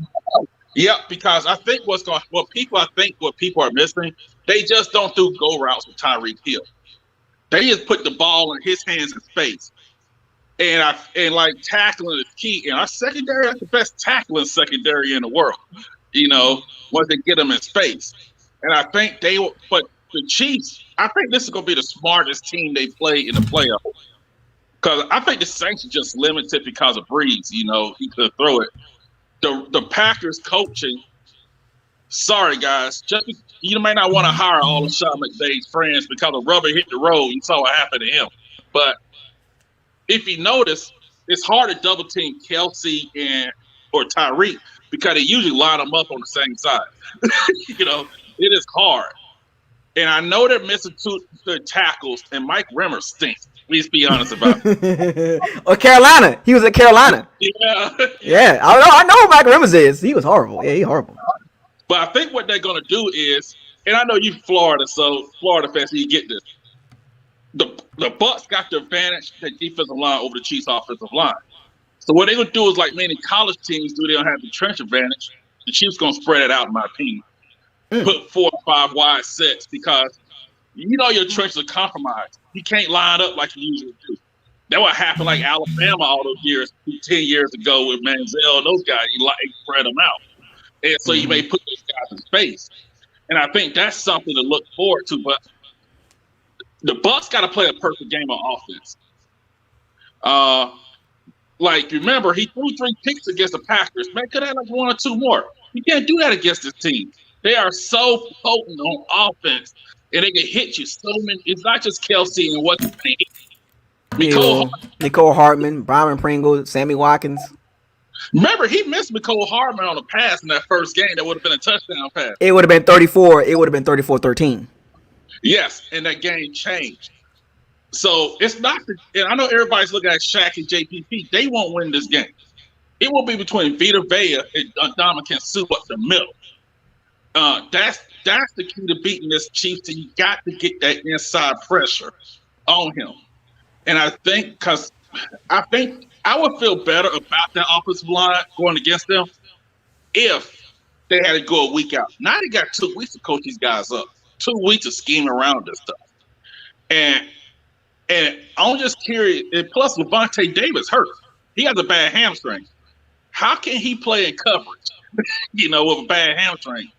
Yep, because I think what people are missing, they just don't do go routes with Tyreek Hill. They just put the ball in his hands in space, and like tackling is key. And our secondary is the best tackling secondary in the world. Once they get them in space, and I think but the Chiefs, I think this is going to be the smartest team they play in the playoffs. Because I think the Saints are just limited because of Breeze. He could throw it. The Packers coaching, sorry guys, you may not want to hire all of Sean McVay's friends because the rubber hit the road. You saw what happened to him. But if you notice, it's hard to double team Kelsey or Tyreek because they usually line them up on the same side. It is hard. And I know they're missing 2 tackles, and Mike Rimmer stinks. Please be honest about it. Or Carolina. He was at Carolina. Yeah. Yeah. I know who Mike Rimmers is. He was horrible. Yeah, he's horrible. But I think what they're going to do is, and I know you Florida, so Florida fans, you get this. The Bucs got the advantage, the defensive line over the Chiefs' offensive line. So what they're going to do is like many college teams do, they don't have the trench advantage. The Chiefs going to spread it out, in my opinion. Put 4 or 5 wide sets because your trenches are compromised. You can't line up like you usually do. That what happened like Alabama all those years, 10 years ago with Manziel and those guys. You spread them out. And so you may put those guys in space. And I think that's something to look forward to. But the Bucs got to play a perfect game on offense. Remember, he threw 3 picks against the Packers. Man, could have like 1 or 2 more. You can't do that against this team. They are so potent on offense, and they can hit you so many. It's not just Kelsey and what's his name. Nicole Hartman, Byron Pringle, Sammy Watkins. Remember, he missed Nicole Hartman on a pass in that first game. That would have been a touchdown pass. It would have been 34. It would have been 34-13. Yes, and that game changed. So it's not. And I know everybody's looking at Shaq and JPP. They won't win this game. It will be between Vita Vea and Ndamukong Suh up the middle. That's the key to beating this Chiefs team. You got to get that inside pressure on him. And I think I would feel better about that offensive line going against them if they had to go a week out. Now they got 2 weeks to coach these guys up. 2 weeks to scheme around this stuff. And I'm just curious. And plus, Levante Davis hurt. He has a bad hamstring. How can he play in coverage, with a bad hamstring?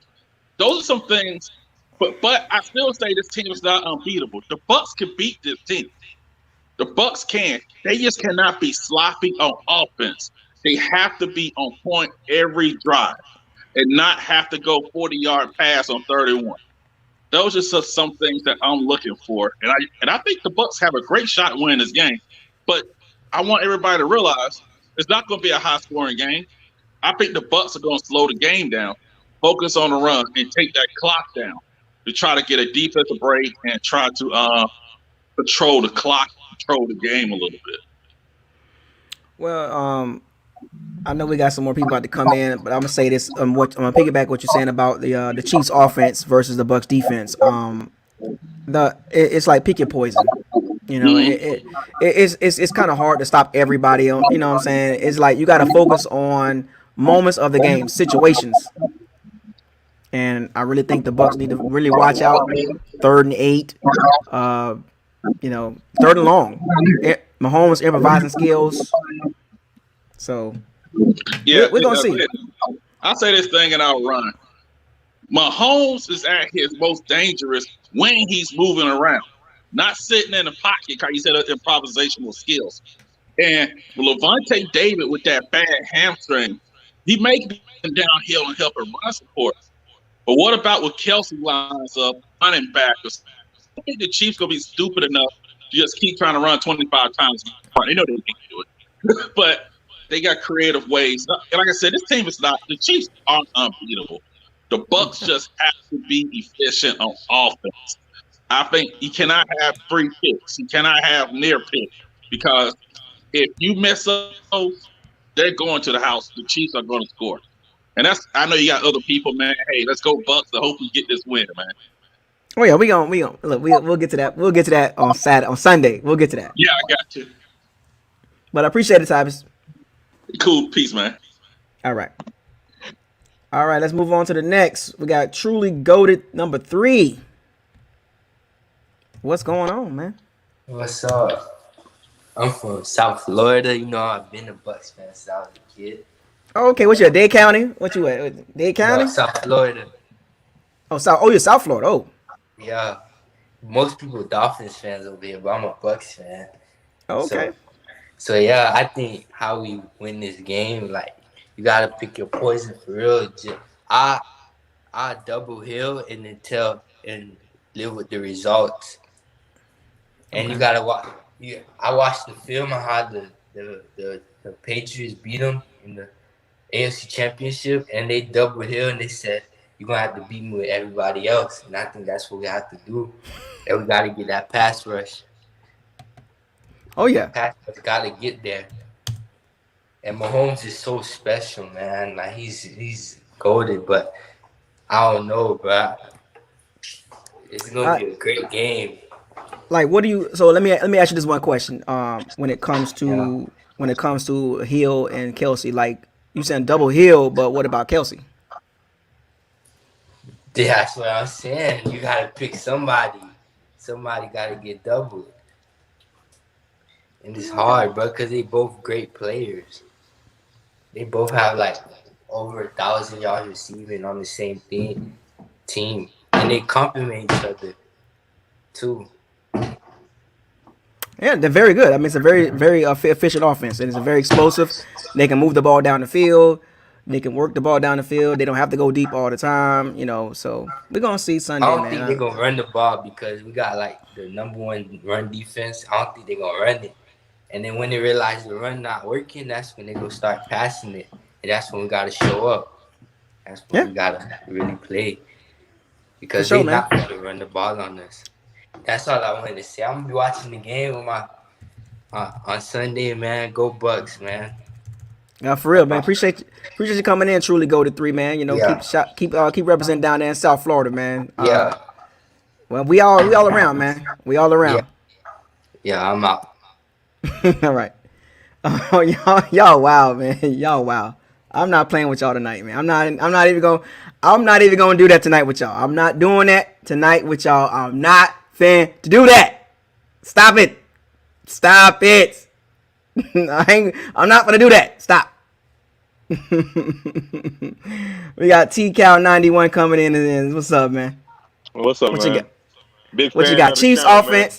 Those are some things. But I still say this team is not unbeatable. The Bucs can beat this team. The Bucs can. They just cannot be sloppy on offense. They have to be on point every drive and not have to go 40-yard pass on 31. Those are some things that I'm looking for. And I think the Bucs have a great shot at winning this game. But I want everybody to realize it's not going to be a high-scoring game. I think the Bucs are going to slow the game down, focus on the run, and take that clock down to try to get a defensive break and try to control the clock, control the game a little bit. Well, I know we got some more people about to come in, but I'm gonna say this. I'm gonna piggyback what you're saying about the Chiefs offense versus the Bucs defense. it's like pick your poison. You know, Mhm. it's kind of hard to stop everybody. On, you know what I'm saying? It's like you got to focus on moments of the game, situations, and I really think the Bucs need to really watch out. 3rd and 8, uh, you know, 3rd and long. Mahomes improvising skills. So Yeah, we're gonna see. I'll say this thing and I'll run. Mahomes is at his most dangerous when he's moving around, not sitting in the pocket. How you said improvisational skills. And Levante David with that bad hamstring, he may be downhill and help a run support. But what about with Kelsey lines up, running back? I think the Chiefs gonna be stupid enough to just keep trying to run 25 times. They know they can't do it, but they got creative ways. And like I said, this team is not. The Chiefs aren't unbeatable. The Bucs just have to be efficient on offense. I think you cannot have free picks. You cannot have near picks because if you mess up those, they're going to the house. The Chiefs are going to score. And that's I know you got other people, man. Hey, let's go Bucs. I hope we get this win, man. Oh yeah, we gonna look. We'll get to that. We'll get to that on Sunday. We'll get to that. Yeah, I got you. But I appreciate it, Tyvus. Cool. Peace, man. All right. All right, let's move on to the next. We got truly goated number 3. What's going on, man? What's up? I'm from South Florida. You know, I've been a Bucks fan since I was a kid. Oh, okay, what's your Dade County? What you at? Dade No, County? South Florida. Oh, South. Oh, you're South Florida. Oh, Yeah. Most people Dolphins fans over here, but I'm a Bucks fan. oh So, okay. so yeah, I think how we win this game, like you gotta pick your poison for real. I I double hill and then tell and live with the results. And you Okay. gotta watch. Yeah, I watched the film on how the Patriots beat them in the AFC Championship, and they doubled hill, and they said you're gonna have to beat me with everybody else, and I think that's what we have to do. And we gotta get that pass rush. Oh yeah. Pass rush gotta get there. And Mahomes is so special, man. Like he's goated, but I don't know, bro. It's gonna I, be a great game. like, what do you? So let me ask you this one question. Yeah. When it comes to Hill and Kelsey, like you said double Hill, but what about Kelsey? That's what I'm saying. You gotta pick somebody. Somebody gotta get doubled. And it's hard, bro, because they both great players. They both have like over 1,000 yards receiving on the same team. And they complement each other too. Yeah, they're very good. I mean, it's a very efficient offense, and it's a very explosive. They can move the ball down the field. They can work the ball down the field. They don't have to go deep all the time, you know. So we're gonna see I Sunday, don't man. think they're gonna run the ball because we got like the number one run defense. I don't think they're gonna run it. And then when they realize the run not working, that's when they go start passing it. And that's when we gotta show up. That's when Yeah, we gotta really play. for Because sure, they man. not gonna run the ball on us. That's all I wanted to say. I'm gonna be watching the game with my on Sunday, man. Go Bucks, man. For real, man. Appreciate you coming in. Truly go to 3, man. You know, Yeah, keep representing down there in South Florida, man. yeah, Well, we all around, man. We all yeah, around. yeah. I'm out. All right. Oh, y'all wow, man. Y'all wow. I'm not playing with y'all tonight, man. I'm not even gonna do that tonight with y'all. I'm not doing that tonight with y'all. I'm not fin to do that. Stop it. Stop it. I'm not gonna do that. Stop. We got T Cal 91 coming in, and what's up, man? What's up, What you got? man? Big What you fan got? of the channel, man.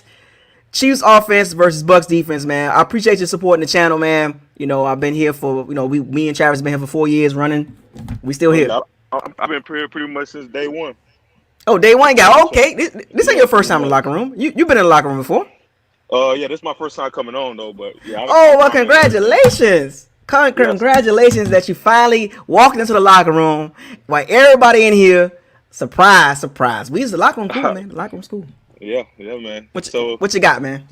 Chiefs offense versus Bucks defense, man. I appreciate you supporting the channel, man. You know, I've been here for, me and Travis have been here for 4 years running. We still Oh here. yeah, I've been pretty much since day one. Oh, day one guy. Okay, this ain't Yeah, your first pretty time in the much. locker room. You've been in the locker room before. Yeah, this is my first time coming on though, but yeah, Oh, I'm well, in every day. congratulations. Yes, Congratulations that you finally walked into the locker room while everybody in here. Surprise, surprise. The locker room cool, man. The locker room's cool. yeah, man. What you, So what you got, man?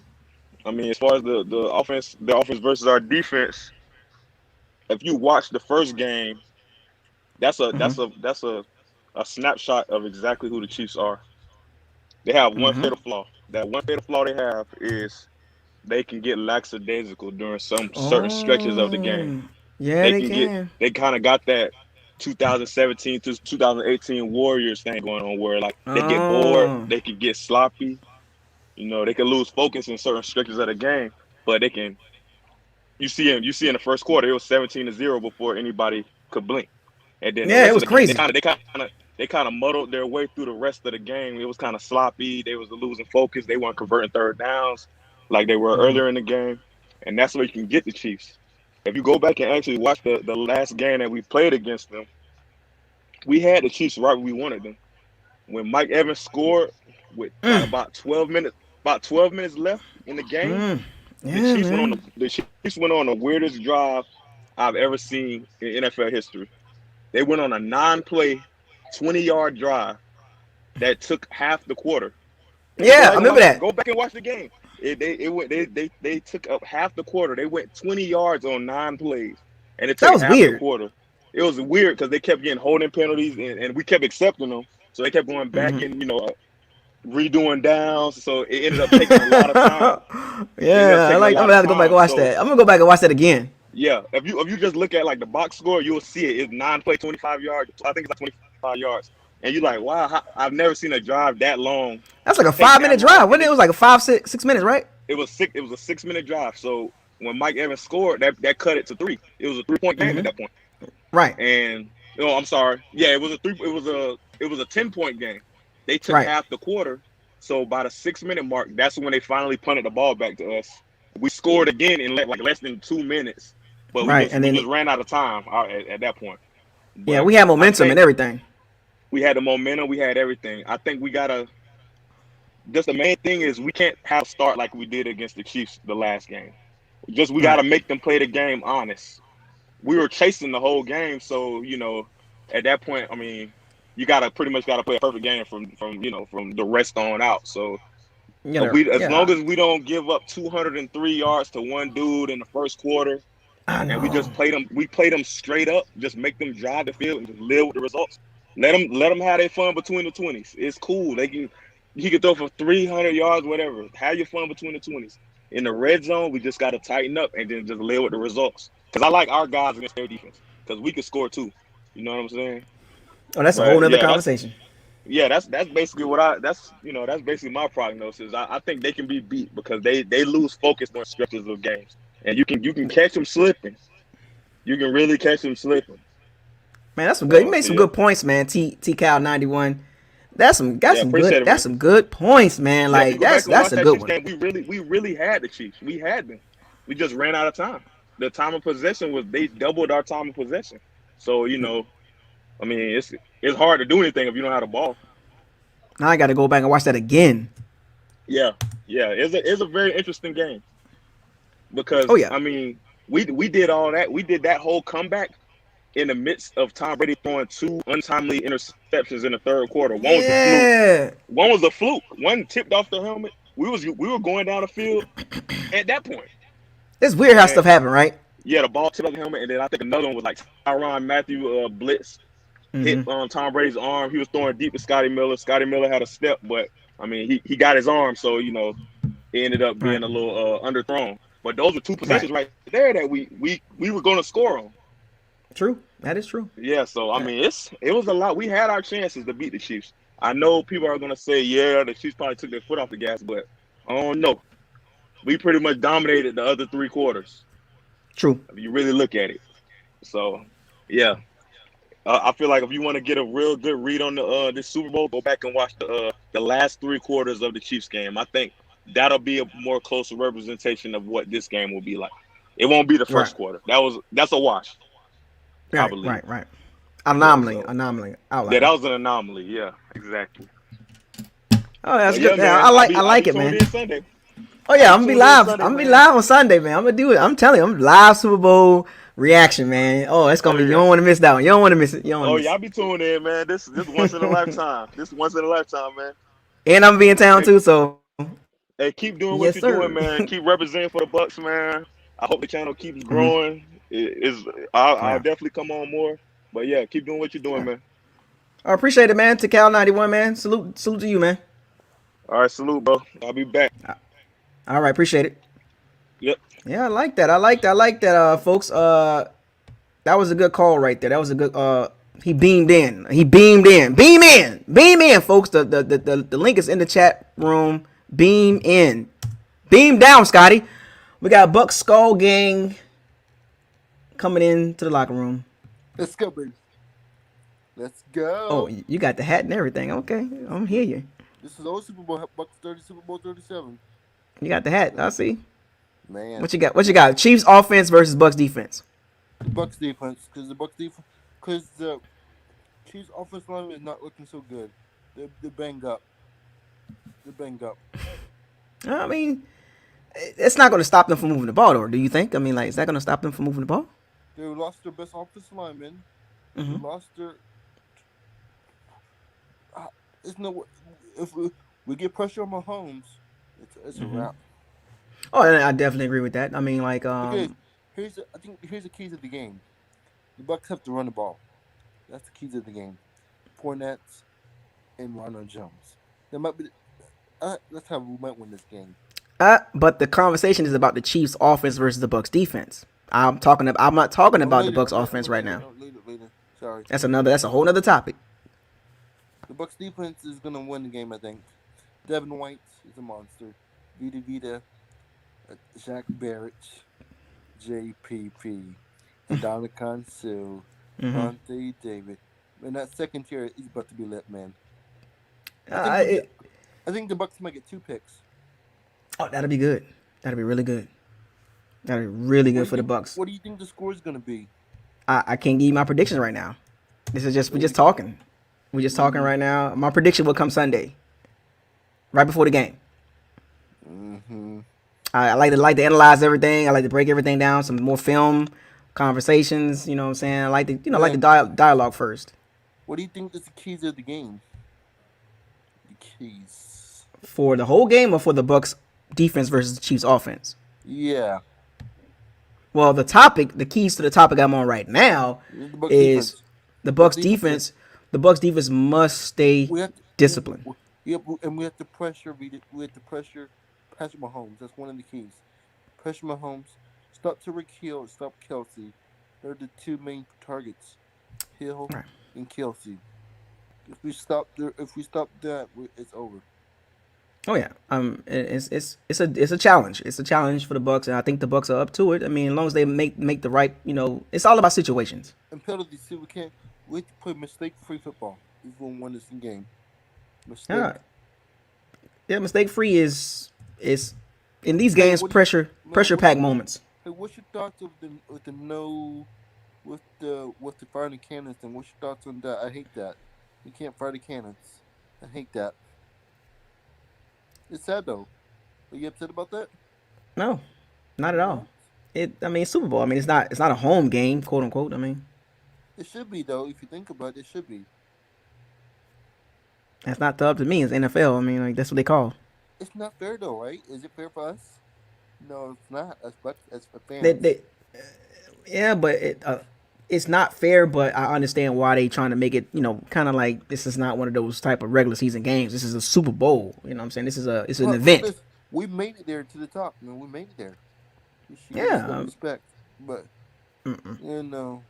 I mean, as far as the offense versus our defense, if you watch the first game, that's a Hmm. that's a that's a snapshot of exactly who the Chiefs are. They have one Mm-hmm. fatal flaw. That one fatal flaw they have is they can get lackadaisical during some certain stretches of the game. Oh, yeah, They they can get can. they kind of got that 2017 to 2018 Warriors thing going on where like they get bored, Oh, they can get sloppy, they can lose focus in certain stretches of the game, but they can you see in the first quarter it was 17-0 before anybody could blink. And then the yeah, it rest of was the game, crazy. they kind of muddled their way through the rest of the game. It was kind of sloppy. They was losing focus. They weren't converting third downs like they were Mm-hmm. earlier in the game, and that's where you can get the Chiefs. If you go back and actually watch the last game that we played against them, we had the Chiefs right where we wanted them. When Mike Evans scored with like Mm. about 12 minutes left in the game, Mm. the Yeah, Chiefs went on man. the Chiefs went on the weirdest drive I've ever seen in NFL history. They went on a non-play 20-yard drive that took half the quarter. If you Yeah, I remember that. go back and watch the game, they took up half the quarter. They went 20 yards on 9 plays, and it That took was half the weird. quarter. It was weird because they kept getting holding penalties, and we kept accepting them. So they kept going back Mm-hmm. and redoing downs. So it ended up taking a lot of time. It ended up Yeah, I taking a like. I'm lot gonna of have to go back and time. watch So that. I'm gonna go back and watch that again. yeah, if you just look at like the box score, you'll see it. It's 9 play, 25 yards. I think it's like 25 yards. And you're like, wow, I've never seen a drive that long That's like a take five that minute long. drive. When it was like a 5, 6 minutes, right? It was a 6 minute drive. So when Mike Evans scored, that cut it to three. It was a 3 point game at Mm-hmm. that point. Right. And I'm sorry. Yeah, it was a 10 point game. They took Right. half the quarter. So by the 6 minute mark, that's when they finally punted the ball back to us. We scored again in like less than 2 minutes, but we Right. just And we then just ran out of time at that point. yeah, But we had I momentum and think everything. we had the momentum, we had everything. I think we gotta. Just the main thing is we can't have a start like we did against the Chiefs the last game. Just we Right. gotta make them play the game honest. We were chasing the whole game, so at that point, I mean, you gotta pretty much gotta play a perfect game from the rest on out. So You know. as long Yeah. as we don't give up 203 yards to one dude in the first quarter, I and we know. just play them straight up, just make them drive the field and just live with the results. Let them have their fun between the 20s. It's cool. He can throw for 300 yards, whatever. Have your fun between the 20s. In the red zone, we just got to tighten up and then just live with the results. Because I like our guys against their defense because we can score too. You know what I'm saying? Oh, that's a whole But nother yeah, conversation. that's basically that's basically my prognosis. I think they can be beat because they lose focus during stretches of games, and you can catch them slipping. You can really catch them slipping. Man, that's some good. You So made some yeah, good points, man. T Cal 91. That's some. That's yeah, some appreciate good. it, That's man. some good points, man. Yeah, if you Like go back and that's watch a that good Chiefs one. game, we really had the Chiefs. We had them. We just ran out of time. The time of possession they doubled our time of possession. So I mean, it's hard to do anything if you don't have the ball. Now I got to go back and watch that again. Yeah, yeah, it's a very interesting game Oh because yeah. I mean, we did all that. We did that whole comeback in the midst of Tom Brady throwing two untimely interceptions in the third quarter. One was a fluke. Yeah. One was a fluke. One tipped off the helmet. We were going down the field at that point. It's weird how And stuff happen, right? yeah, the ball tipped off the helmet, and then I think another one was like Tyrann Mathieu blitz hit Mm-hmm. Tom Brady's arm. He was throwing deep to Scotty Miller. Scotty Miller had a step, but I mean he got his arm, so it ended up Right. being a little underthrown. But those were two Right. possessions right there that we were going to score on. True. That is true. Yeah, so I Yeah. mean it was a lot. We had our chances to beat the Chiefs. I know people are gonna say, yeah, the Chiefs probably took their foot off the gas, but I don't know. We pretty much dominated the other 3 quarters. True. If you really look at it. So yeah. I feel like if you want to get a real good read on the this Super Bowl, go back and watch the last 3 quarters of the Chiefs game. I think that'll be a more closer representation of what this game will be like. It won't be the Right. first quarter. That's a wash, I Right. believe. Right. Right. Yeah, Anomaly. so Anomaly. yeah, Outlier. that was an anomaly. Yeah, exactly. Oh, that's But yeah, good. Yeah, man, I I'll like be it, tuned man. in Sunday. Oh I'll yeah, be I'm gonna be tuned in live. Sunday, I'm gonna be man. live on Sunday, man. I'm gonna do it. I'm telling you, I'm live Super Bowl reaction, man. Oh, it's gonna Oh be. You yeah. don't want to miss that one. You don't want to miss it. You don't want Oh to yeah, miss I'll be tuned in, man. This once in a it. lifetime. This once in a lifetime, man. And I'm gonna be in town Hey, too, so hey, keep doing yes, what you're doing, sir. man. Keep representing for the Bucs, man. I hope the channel keeps Hmm. growing. I'll Yeah. definitely come on more. But yeah, keep doing what you're doing, Yeah. man. I appreciate it, man. To Cal 91, man. Salute to you, man. All right, salute, bro. I'll be back. All right, appreciate it. Yep. Yeah, I like that. I like that. I like that, folks. That was a good call right there. That was a good. He beamed in. He beamed in. Beam in. Beam in, folks. The link is in the chat room. Beam in. Beam down, Scotty. We got Buck Skull Gang coming into the locker room. Let's go, baby. Let's Oh, go. you got the hat and everything. Okay, I'm hear you. This is old Super Bowl, Bucks 30, Super Bowl 37. You got the hat. I see. Man, What you got? What you got? Chiefs offense versus Bucks defense. the Bucks defense, because the Chiefs offensive line is not looking so good. They're banged up. They're banged up. I mean, it's not going to stop them from moving the ball, or do you think? I mean, like, is that going to stop them from moving the ball? They lost their best offensive lineman. They lost their. It's no. If we get pressure on Mahomes, it's a wrap. Oh, I definitely agree with that. I mean, like, Okay, here's the keys of the game. The Bucks have to run the ball. That's the keys of the game. Fournette and Ronald Jones. That might be. That's how we might win this game. But the conversation is about the Chiefs offense versus the Bucks defense. I'm not talking about the Bucks offense right now. Later. Sorry. That's a whole nother topic. The Bucks defense is gonna win the game, I think. Devin White is a monster. Vita, Zach Barrett, JPP, Dominican Sue, Dante David. And that second tier is about to be lit, man. I think the Bucks might get 2 picks. Oh, that'd be good. That'd be really good. That'd be really good for the Bucks. What do you think the score is gonna be? I can't give you my predictions right now. We're just talking. We're just talking right now. My prediction will come Sunday, right before the game. I like to analyze everything. I like to break everything down. Some more film conversations. You know what I'm saying? I like the dialogue first. What do you think is the keys of the game? The keys for the whole game, or for the Bucks defense versus the Chiefs offense? Yeah. Well, the keys to the topic I'm on right now is the Bucks defense. The Bucks defense must stay disciplined. Yep, and we have to pressure. We have to pressure Patrick Mahomes. That's one of the keys. Pressure Mahomes. Stop Tyreek Hill. Stop Kelsey. They're the 2 main targets. Hill and Kelsey. If we stop that, it's over. Oh yeah, it's a challenge. It's a challenge for the Bucks, and I think the Bucks are up to it. I mean, as long as they make the right, it's all about situations. And penalties, see, we have to play mistake-free football. If we want to win this game. Mistake-free is in these games pressure packed moments. Hey, what's your thoughts of the firing cannons? And what's your thoughts on that? I hate that. You can't fire the cannons. I hate that. It's sad though. Are you upset about that? No, not at all. It's Super Bowl. I mean, it's not a home game, quote unquote. I mean, it should be though. If you think about it, it should be. That's not up to me. It's NFL. I mean, like, that's what they call. It's not fair though, right? Is it fair for us? No, it's not. As fans. Yeah, but it's not fair. But I understand why they trying to make it. Kind of like this is not one of those type of regular season games. This is a Super Bowl. You know what I'm saying? This is an event. We made it there to the top, man. We made it there. Yeah. Respect, but no,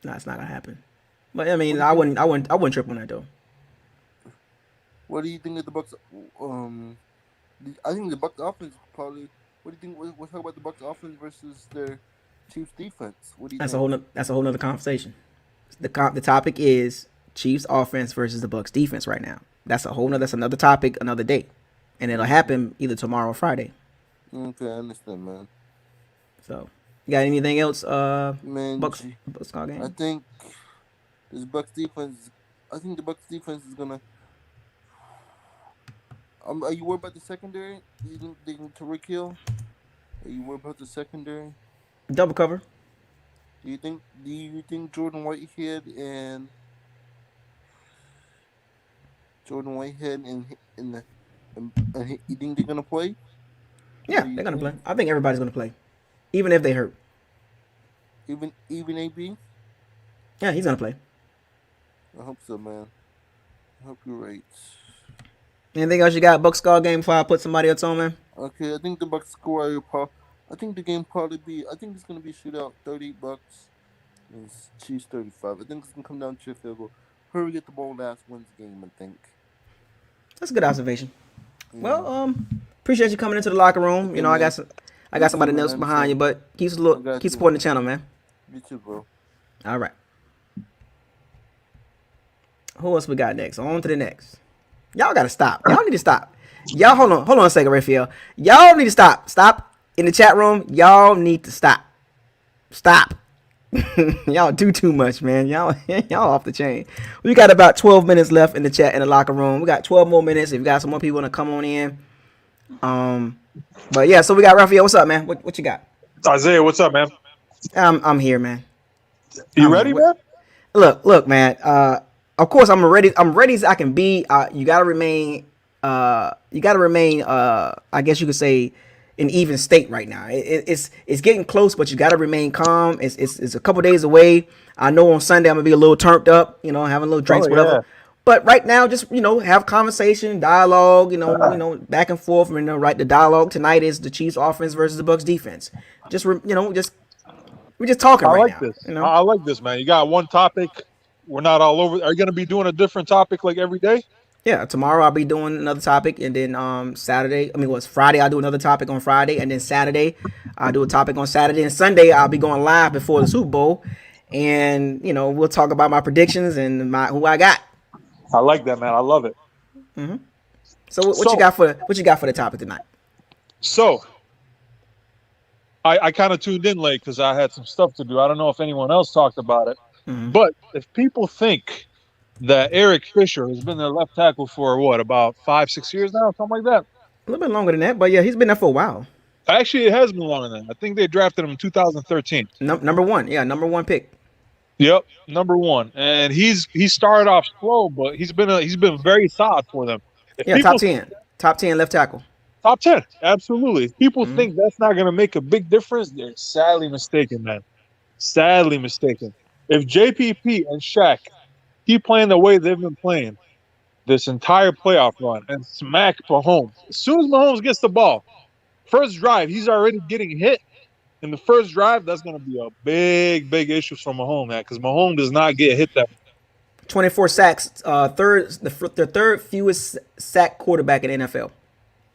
it's not gonna happen. But I mean, I wouldn't trip on that though. What do you think of the Bucks? I think the Bucks offense probably. What do you think? We'll talk about the Bucks offense versus their Chiefs defense. What do you think? That's a whole nother conversation. The topic is Chiefs offense versus the Bucks defense right now. That's another topic, another day, and it'll happen either tomorrow or Friday. Okay, I understand, man. So, you got anything else? Man, Bucks game. I think the Bucks defense is gonna. Are you worried about the secondary? Do you think Tyreek Hill? Are you worried about the secondary? Double cover. Do you think Jordan Whitehead and you think they're gonna play? Yeah, they're gonna play. I think everybody's gonna play, even if they hurt. Even AB? Yeah, he's gonna play. I hope so, man. I hope you're right. Anything else you got? Bucs score game before I put somebody else on, man. Okay, I think the Bucks score. I think the game probably be. I think it's gonna be shootout. 38 Bucks. And it's Chiefs 35. I think it's gonna come down to a field goal. Whoever get the ball last wins the game. I think. That's a good observation. Yeah. Well, appreciate you coming into the locker room. Okay, You know, man. I got You somebody too, man. else I behind you, understand. but I got keep you. supporting the channel, man. You too, bro. All right. Who else we got next? On to the next. Y'all gotta stop. Y'all need to stop. Y'all hold on a second, Raphael. Y'all need to stop. Stop in the chat room. Y'all need to stop. Stop. Y'all do too much, man. Y'all off the chain. We got about 12 minutes left in the chat in the locker room. We got 12 more minutes. If you got some more people want to come on in. But yeah, so we got Raphael. What's up, man? What you got? Isaiah, what's up, man? I'm here, man. You I'm ready, here. man? Look, man. Of course, I'm ready. I'm ready as I can be. You gotta remain. I guess you could say, in even state right now. It's getting close, but you gotta remain calm. It's a couple days away. I know on Sunday I'm gonna be a little turned up. You know, having a little drinks, Oh whatever. yeah. But right now, just have conversation, dialogue. Back and forth. Right. The dialogue tonight is the Chiefs' offense versus the Bucs' defense. We're just talking I right like now. this. I like this, man. You got one topic. We're not all over. Are you going to be doing a different topic like every day? Yeah, tomorrow I'll be doing another topic, and then Friday I'll do another topic on Friday, and then Saturday I'll do a topic on Saturday, and Sunday I'll be going live before the Super Bowl, and we'll talk about my predictions and who I got. I like that, man. I love it. So what you got for the topic tonight? So I kind of tuned in late because I had some stuff to do. I don't know if anyone else talked about it, but if people think that Eric Fisher has been their left tackle for about 5-6 years now, something like that. A little bit longer than that, but yeah, he's been there for a while. Actually, it has been longer than that. I think they drafted him in 2013. Number one pick. Yep, number one, and he started off slow, but he's been very solid for them. If Yeah, people top 10 left tackle. top 10, absolutely. If people think that's not going to make a big difference, they're sadly mistaken, man. Sadly mistaken. If JPP and Shaq keep playing the way they've been playing this entire playoff run and smack Mahomes, as soon as Mahomes gets the ball, first drive, he's already getting hit. In the first drive, that's going to be a big issue for Mahomes, man, because Mahomes does not get hit that much. 24 sacks, the third fewest sack quarterback in the NFL.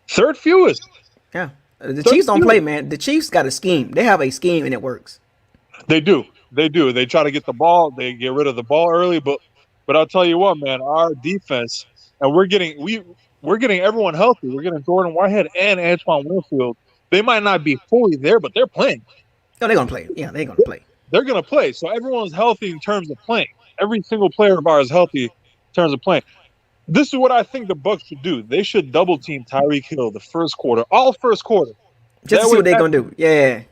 Third fewest. Yeah. The Chiefs don't play, man. The Chiefs got a scheme. They have a scheme, and it works. They do. They try to get the ball. They get rid of the ball early, but I'll tell you what, man, our defense, and we're getting everyone healthy. We're getting Jordan Whitehead and Antoine Winfield. They might not be fully there, but they're playing. Oh, they're going to play. Yeah, they're going to play. They're going to play. So everyone's healthy in terms of playing. Every single player of ours is healthy in terms of playing. This is what I think the Bucs should do. They should double team Tyreek Hill the first quarter, all first quarter. Just to see what they're going to do. Yeah.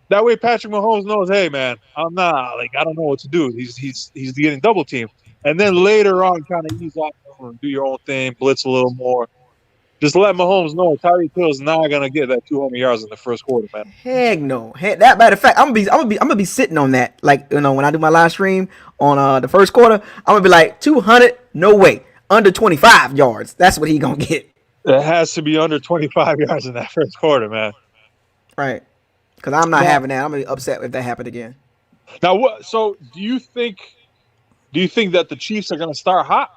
That way Patrick Mahomes knows, hey, man, I don't know what to do. He's getting double teamed. And then later on, kind of ease off and do your own thing, blitz a little more. Just let Mahomes know Tyreek Hill is not gonna get that 200 yards in the first quarter, man. Heck no. That matter of fact, I'm gonna be sitting on that. Like, when I do my live stream on the first quarter, I'm gonna be like 200, no way, under 25 yards. That's what he gonna get. It has to be under 25 yards in that first quarter, man. Right. Because I'm not having that. I'm gonna be upset if that happened again. Now, what? So, do you think that the Chiefs are gonna start hot?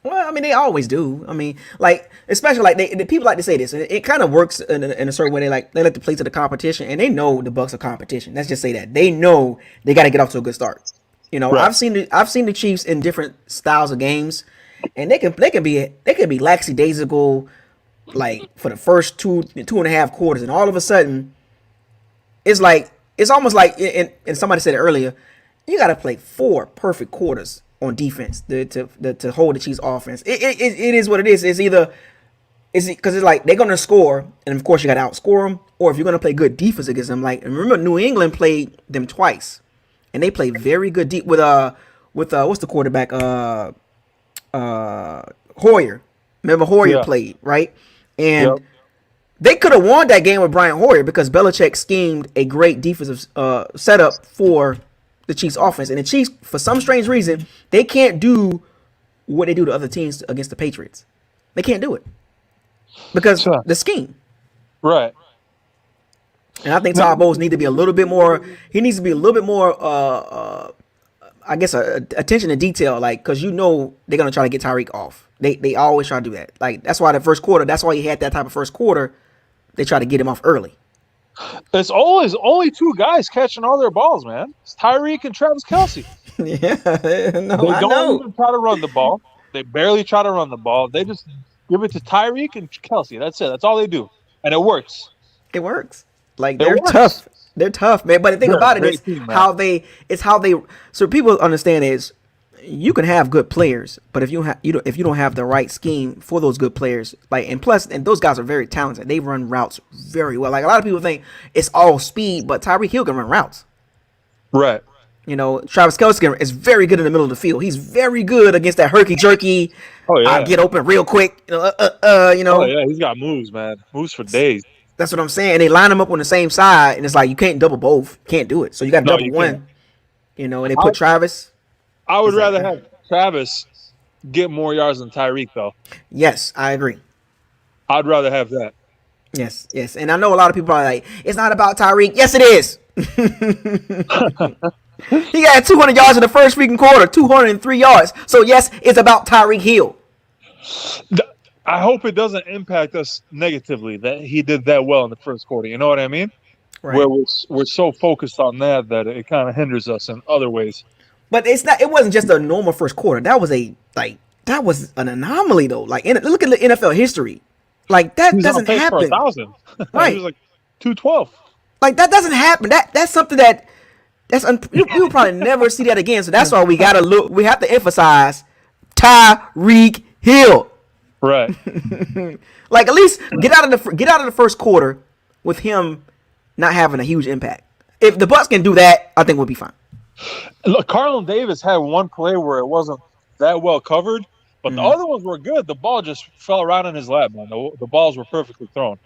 Well, I mean, they always do. I mean, like, especially like the people like to say this, and it kind of works in a certain way. They like to play to the competition, and they know the Bucs are competition. Let's just say that they know they got to get off to a good start. Right. I've seen the Chiefs in different styles of games, and they can be lackadaisical, like for the first two and a half quarters, and all of a sudden, it's almost like and somebody said it earlier, you got to play 4 perfect quarters on defense to hold the Chiefs offense. It is what it is. It's because it's like they're gonna score, and of course you got to outscore them, or if you're gonna play good defense against them. Like, remember, New England played them twice, and they played very good deep with what's the quarterback Hoyer. Remember Hoyer played, right? And they could have won that game with Brian Hoyer because Belichick schemed a great defensive setup for the Chiefs offense, and the Chiefs, for some strange reason, they can't do what they do to other teams against the Patriots. They can't do it because Sure. the scheme. Right. And I think Todd Bowles need to be a little bit more. He needs to be a little bit more. I guess attention to detail, like because they're gonna try to get Tyreek off. They always try to do that. Like that's why the first quarter. That's why he had that type of first quarter. They try to get him off early. It's always only two guys catching all their balls, man. It's Tyreek and Travis Kelce. Yeah, no, They I don't know. even try to run the ball. They barely try to run the ball. They just give it to Tyreek and Kelce. That's it. That's all they do, and it works. It works. Like It they're works. tough. They're tough, man. But the thing They're a about it great is team, man. how they. It's how they. So people understand is you can have good players, but if you don't have the right scheme for those good players, like and those guys are very talented. They run routes very well. Like a lot of people think it's all speed, but Tyreek Hill can run routes. Right. Travis Kelce is very good in the middle of the field. He's very good against that herky jerky. Oh yeah. I get open real quick. Oh yeah. He's got moves, man. Moves for days. That's what I'm saying. And they line them up on the same side, and it's like you can't double both. You can't do it. So you got to double you one. can't. And they put Travis. I would He's like, rather have Travis get more yards than Tyreek, though. Yes, I agree. I'd rather have that. Yes. And I know a lot of people are like, it's not about Tyreek. Yes, it is. He got 200 yards in the first freaking quarter, 203 yards. So, yes, it's about Tyreek Hill. I hope it doesn't impact us negatively that he did that well in the first quarter. You know what I mean? Right. Where we're so focused on that it kind of hinders us in other ways. But it wasn't just a normal first quarter. That was an anomaly, though. Like, look at the NFL history. Like, that doesn't happen. For 1,000. Right. He was like 212. Like, that doesn't happen. That's something you'll probably never see that again. So that's why we have to emphasize Tyreek Hill. Right. Like at least get out of the first quarter with him not having a huge impact. If the Bucs can do that, I think we'll be fine. Look, Carlton Davis had one play where it wasn't that well covered, but the other ones were good. The ball just fell right in his lap, man. The balls were perfectly thrown.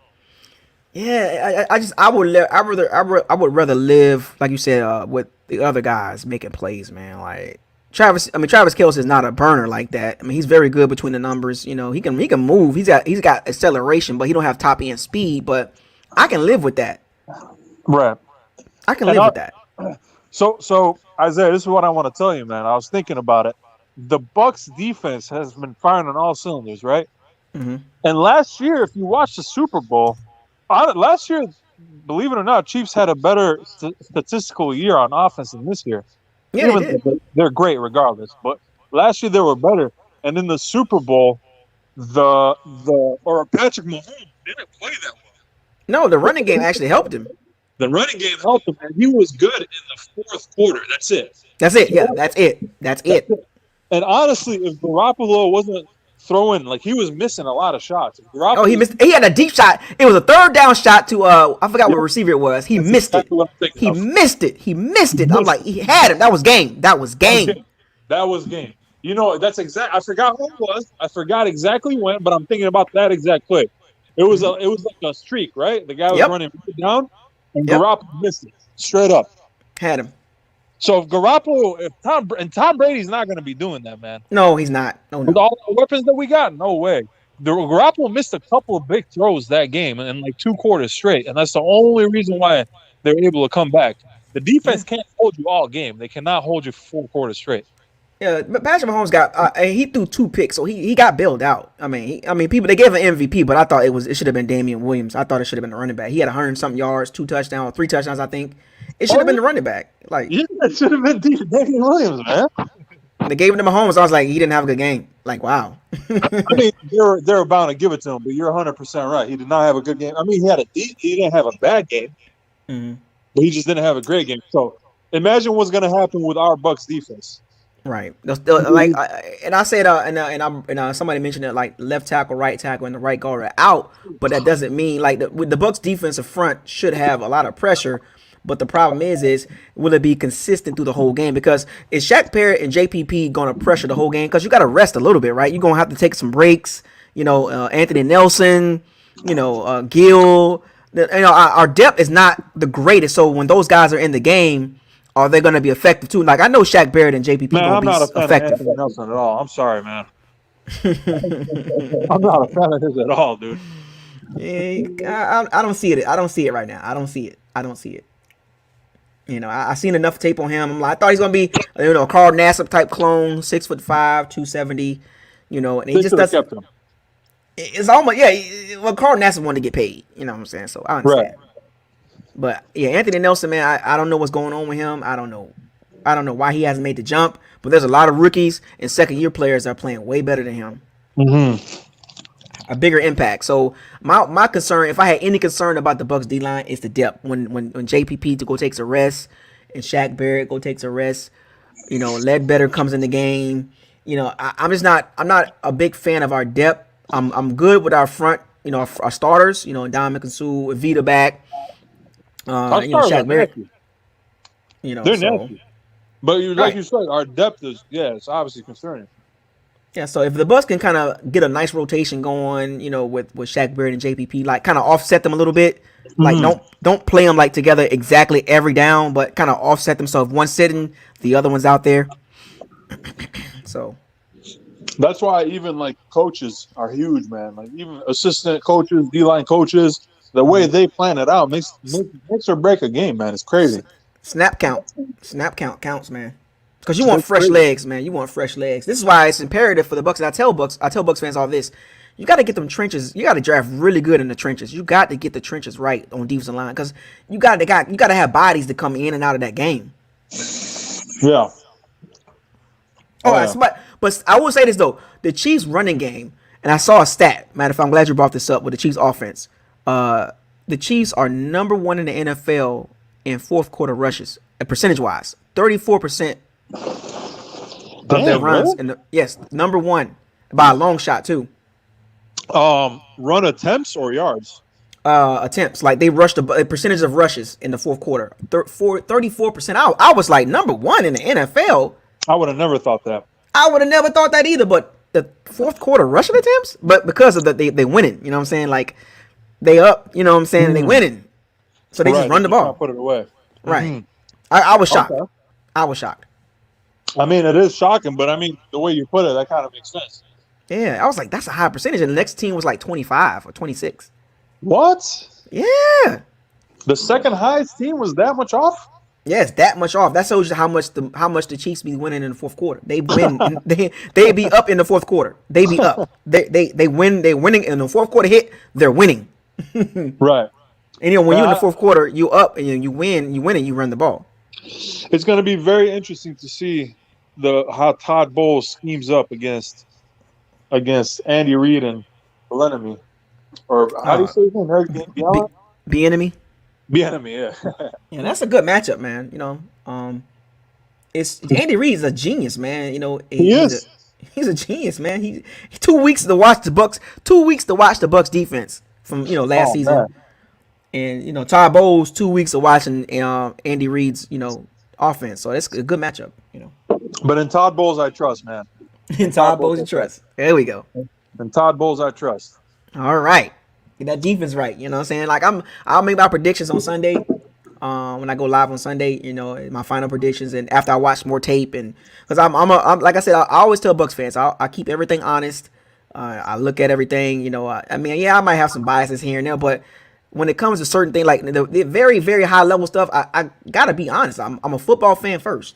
Yeah, I would rather live like you said with the other guys making plays, man. Like Travis Kelce is not a burner like that. I mean, he's very good between the numbers. He can move. He's got acceleration, but he don't have top end speed. But I can live with that. Right. I can live with that. So Isaiah, this is what I want to tell you, man. I was thinking about it. The Bucs defense has been firing on all cylinders, right? Mm-hmm. And last year, if you watch the Super Bowl, last year, believe it or not, Chiefs had a better statistical year on offense than this year. Yeah, they did. They're great regardless, but last year they were better. And in the Super Bowl, Patrick Mahomes didn't play that well. No, the running game actually helped him. The running game helped him, and he was good in the fourth quarter. That's it. That's it. Yeah, that's it. And honestly, if Garoppolo wasn't throwing, like he was missing a lot of shots. He missed. He had a deep shot. It was a third down shot to I forgot what receiver it was. He missed it. He missed it. I'm like, he had it. That was game. That was game. That's exact. I forgot who it was. I forgot exactly when, but I'm thinking about that exact play. It was like a streak, right? The guy was running down, and Garoppolo missed it straight up. Had him. So if Tom Brady's not going to be doing that, man. No, he's not. No. With all the weapons that we got, no way. Garoppolo missed a couple of big throws that game in like 2 quarters straight, and that's the only reason why they're able to come back. The defense can't hold you all game. They cannot hold you 4 quarters straight. Yeah, but Patrick Mahomes he threw 2 picks, so he got bailed out. I mean, people they gave him MVP, but I thought it should have been Damian Williams. I thought it should have been the running back. He had 100-something yards, 2 touchdowns, 3 touchdowns, I think. It should have been the running back. Like, yeah, it should have been Damian Williams, man. They gave it to Mahomes. I was like, he didn't have a good game. Like, wow. I mean, they're bound to give it to him, but you're 100% right. He did not have a good game. I mean, he didn't have a bad game, but he just didn't have a great game. So imagine what's going to happen with our Bucs defense. Right. Like, and I said, and somebody mentioned that like left tackle, right tackle, and the right guard are out, but that doesn't mean like with the Bucs defensive front should have a lot of pressure. But the problem is will it be consistent through the whole game? Because is Shaq Barrett and JPP going to pressure the whole game? Because you got to rest a little bit, right? You're going to have to take some breaks. Anthony Nelson, Gill. Our depth is not the greatest. So when those guys are in the game, are they going to be effective too? Like I know Shaq Barrett and JPP Man, going to be I'm not a fan effective. of Anthony Nelson at all. I'm sorry, man. I'm not a fan of his at all, dude. Yeah, I don't see it. I don't see it right now. I don't see it. I don't see it. I seen enough tape on him. I thought he's gonna be, a Carl Nassib type clone, 6'5", 270. And he They just should have doesn't. kept him. It's almost, yeah. Well, Carl Nassib wanted to get paid. You know what I'm saying? So I Right. understand. But yeah, Anthony Nelson, man, I don't know what's going on with him. I don't know. I don't know why he hasn't made the jump. But there's a lot of rookies and second year players that are playing way better than him. Mm-hmm. A bigger impact. So my concern, if I had any concern about the Bucs D line, is the depth. When JPP to go takes a rest and Shaq Barrett go takes a rest, Ledbetter comes in the game. I'm not a big fan of our depth. I'm good with our front, our starters, Dominic Sue, Vita back, Our stars are Shaq Barrett, nasty. They're so nasty. But like right. you said, our depth is, it's obviously concerning. Yeah, so if the Bucs can kind of get a nice rotation going, with Shaq Barrett and JPP, like kind of offset them a little bit, like don't play them like together exactly every down, but kind of offset them. So if one's sitting, the other one's out there. So That's why even like coaches are huge, man. Like even assistant coaches, D-line coaches, the way they plan it out makes or break a game, man. It's crazy. snap count counts, man. Because you want That's fresh crazy. legs, man. You want fresh legs. This is why it's imperative for the Bucs. And I tell Bucs fans all this. You got to get them trenches. You got to draft really good in the trenches. You got to get the trenches right on defensive line because you got to have bodies to come in and out of that game. Yeah. All right, so, but I will say this though: the Chiefs' running game, and I saw a stat. Matter of fact, I'm glad you brought this up with the Chiefs' offense. The Chiefs are number one in the NFL in fourth quarter rushes, percentage-wise, 34% of their runs. Really? Yes, number one by a long shot too. Run attempts or yards? Attempts, like they rushed a percentage of rushes in the fourth quarter, 34%. I was like number one in the NFL. I would have never thought that. I would have never thought that either, but the fourth quarter rushing attempts, but because of they winning, you know what I'm saying? Like they up, you know what I'm saying? And they winning, so they just run the ball. Put it away. Right. I was shocked. Okay. I was shocked. I mean, it is shocking, but I mean, the way you put it, that kind of makes sense. Yeah, I was like, that's a high percentage, and the next team was like 25 or 26. What? Yeah. The second highest team was that much off? Yeah, it's that much off. That shows you how much the Chiefs be winning in the fourth quarter. They win. they be up in the fourth quarter. They be up. They win. They're winning in the fourth quarter hit. They're winning. Right. And when you're in the fourth quarter, you up and you win. You win and you run the ball. It's going to be very interesting to see how Todd Bowles schemes up against Andy Reid and Bieniemy, or how do you say his name? Bieniemy. Bieniemy, yeah. Yeah, that's a good matchup, man. It's Andy Reid's a genius, man. He's a genius, man. He 2 weeks to watch the Bucs. 2 weeks to watch the Bucs defense from last season, man. And Todd Bowles 2 weeks of watching Andy Reid's offense. So that's a good matchup. But in Todd Bowles, I trust, man. In Todd Bowles, you trust. There we go. In Todd Bowles, I trust. All right. Get that defense right. You know what I'm saying? Like I'll make my predictions on Sunday. When I go live on Sunday, my final predictions, and after I watch more tape, and because I'm like I said, I always tell Bucs fans, I keep everything honest. I look at everything. I might have some biases here and there, but when it comes to certain things like the very, very high level stuff, I gotta be honest. I'm a football fan first.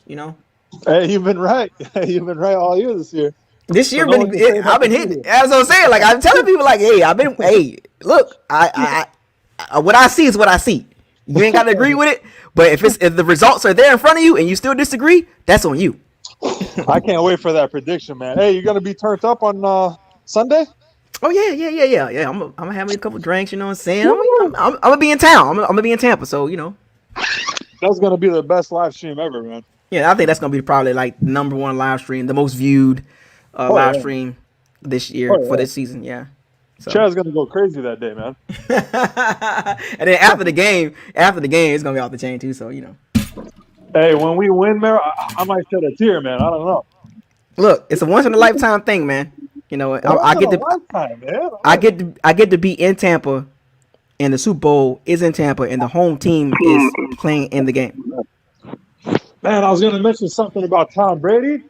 Hey, you've been right. You've been right all year this year. This year, I've been hitting. As I was saying, like I'm telling people, like, hey, look, I what I see is what I see. You ain't got to agree with it, but if the results are there in front of you and you still disagree, that's on you. I can't wait for that prediction, man. Hey, you gonna be turned up on Sunday? Oh yeah. I'm gonna have me a couple drinks. You know what I'm saying? I'm gonna be in town. I'm gonna be in Tampa, so That's gonna be the best live stream ever, man. Yeah, I think that's gonna be probably like number one live stream, the most viewed live stream this year for this season. Yeah. So. Chad's gonna go crazy that day, man. And then after the game, it's gonna be off the chain too. So Hey, when we win, man, I might shed a tear, man. I don't know. Look, it's a once in a lifetime thing, man. I get to be in Tampa, and the Super Bowl is in Tampa, and the home team is playing in the game. Man, I was gonna mention something about Tom Brady,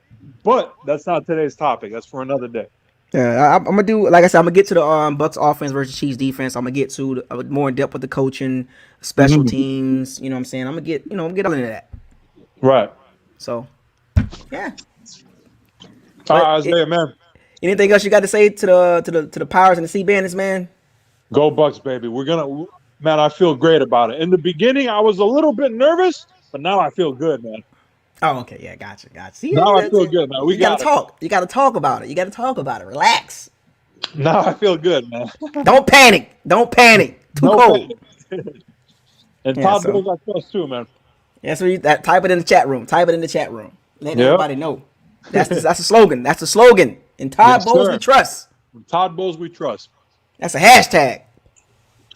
but that's not today's topic. That's for another day. Yeah, I'm gonna do like I said. I'm gonna get to the Bucks offense versus Chiefs defense. I'm gonna get to more in depth with the coaching, special Mhm. teams. You know what I'm saying? I'm gonna get all into that. Right. So yeah, All but right, Isaiah, man. anything else you got to say to the Pirates and the Sea Bandits, man? Go Bucks, baby. Man, I feel great about it. In the beginning, I was a little bit nervous, but now I feel good, man. Oh, okay, yeah, gotcha. See, Now I feel good, man. We you gotta got it. talk. You gotta talk about it. You gotta talk about it. Relax. Now I feel good, man. Don't panic. Don't panic. Too No cold. panic. And Yeah, Todd so Bowles, I trust too, man. yeah, so type it in the chat room. Type it in the chat room. Let Yep. everybody know. That's the slogan. That's the slogan. In Todd Yes, Bowles we sir. trust. Todd Bowles, we trust. That's a hashtag.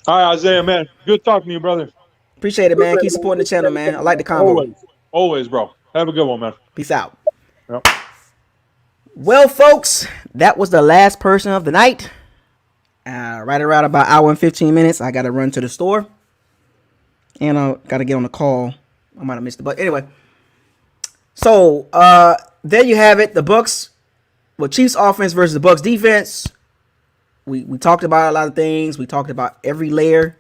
All right, Isaiah, man. Good talking to you, brother. Appreciate it, man. Keep supporting the channel, man. I like the convo. Always. Always, bro. Have a good one, man. Peace out. Yep. Well, folks, that was the last person of the night. Right around about hour and 15 minutes, I got to run to the store. And I got to get on the call. I might have missed it. But anyway. So, there you have it. The Bucks, Chiefs offense versus the Bucks defense. We talked about a lot of things. We talked about every layer.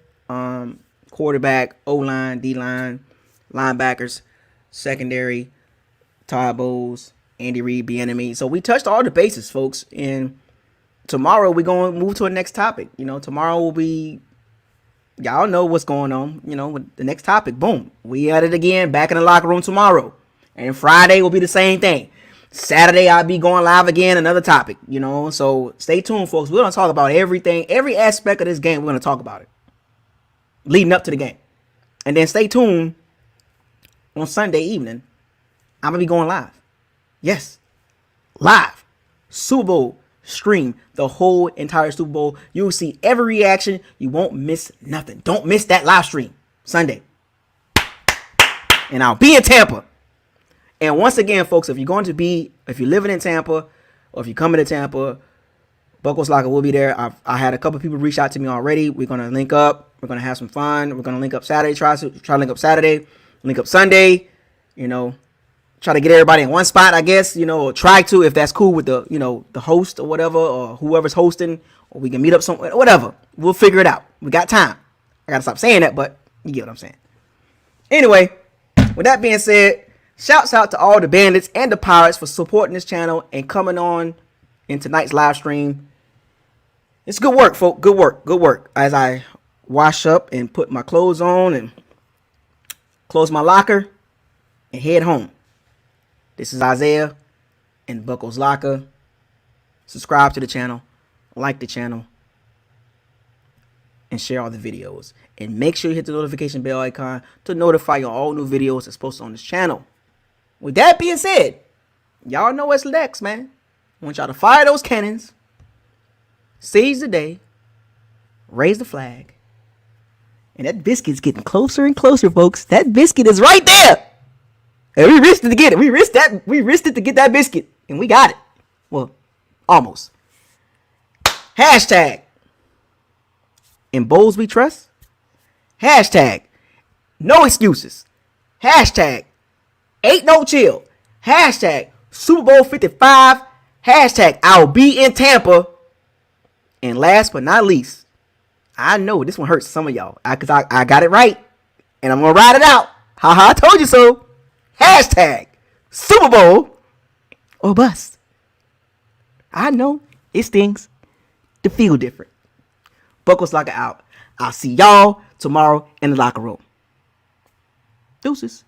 Quarterback, O-line, D-line, linebackers, secondary, Todd Bowles, Andy Reid, Bieniemy. So we touched all the bases, folks. And tomorrow we're going to move to the next topic. Tomorrow will be, y'all know what's going on. With the next topic, boom. We at it again, back in the locker room tomorrow. And Friday will be the same thing. Saturday, I'll be going live again, another topic, So stay tuned, folks. We're going to talk about everything, every aspect of this game. We're going to talk about it leading up to the game. And then stay tuned on Sunday evening. I'm going to be going live. Yes, live. Super Bowl stream, the whole entire Super Bowl. You'll see every reaction. You won't miss nothing. Don't miss that live stream Sunday. And I'll be in Tampa. And once again, folks, if you're living in Tampa or if you're coming to Tampa, BucosLocker will be there. I had a couple people reach out to me already. We're going to link up. We're going to have some fun. We're going to link up Saturday. Try to link up Saturday. Link up Sunday. Try to get everybody in one spot, I guess. Or try to, if that's cool with the host or whatever, or whoever's hosting, or we can meet up somewhere, whatever. We'll figure it out. We got time. I got to stop saying that, but you get what I'm saying. Anyway, with that being said, shouts out to all the bandits and the pirates for supporting this channel and coming on in tonight's live stream. It's good work, folks. Good work. As I wash up and put my clothes on and close my locker and head home. This is Isaiah and BucosLocker. Subscribe to the channel, like the channel, and share all the videos. And make sure you hit the notification bell icon to notify you on all new videos that's posted on this channel. With that being said, y'all know what's next, man. I want y'all to fire those cannons, seize the day, raise the flag, and that biscuit's getting closer and closer, folks. That biscuit is right there. And we risked it to get it. We risked it to get that biscuit, and we got it. Well, almost. Hashtag in Bowls we trust. Hashtag no excuses. Hashtag ain't no chill. Hashtag Super Bowl 55. Hashtag I'll be in Tampa. And last but not least, I know this one hurts some of y'all. Because I got it right. And I'm going to ride it out. Haha, I told you so. Hashtag Super Bowl or bust. I know it stings to feel different. BucosLocker out. I'll see y'all tomorrow in the locker room. Deuces.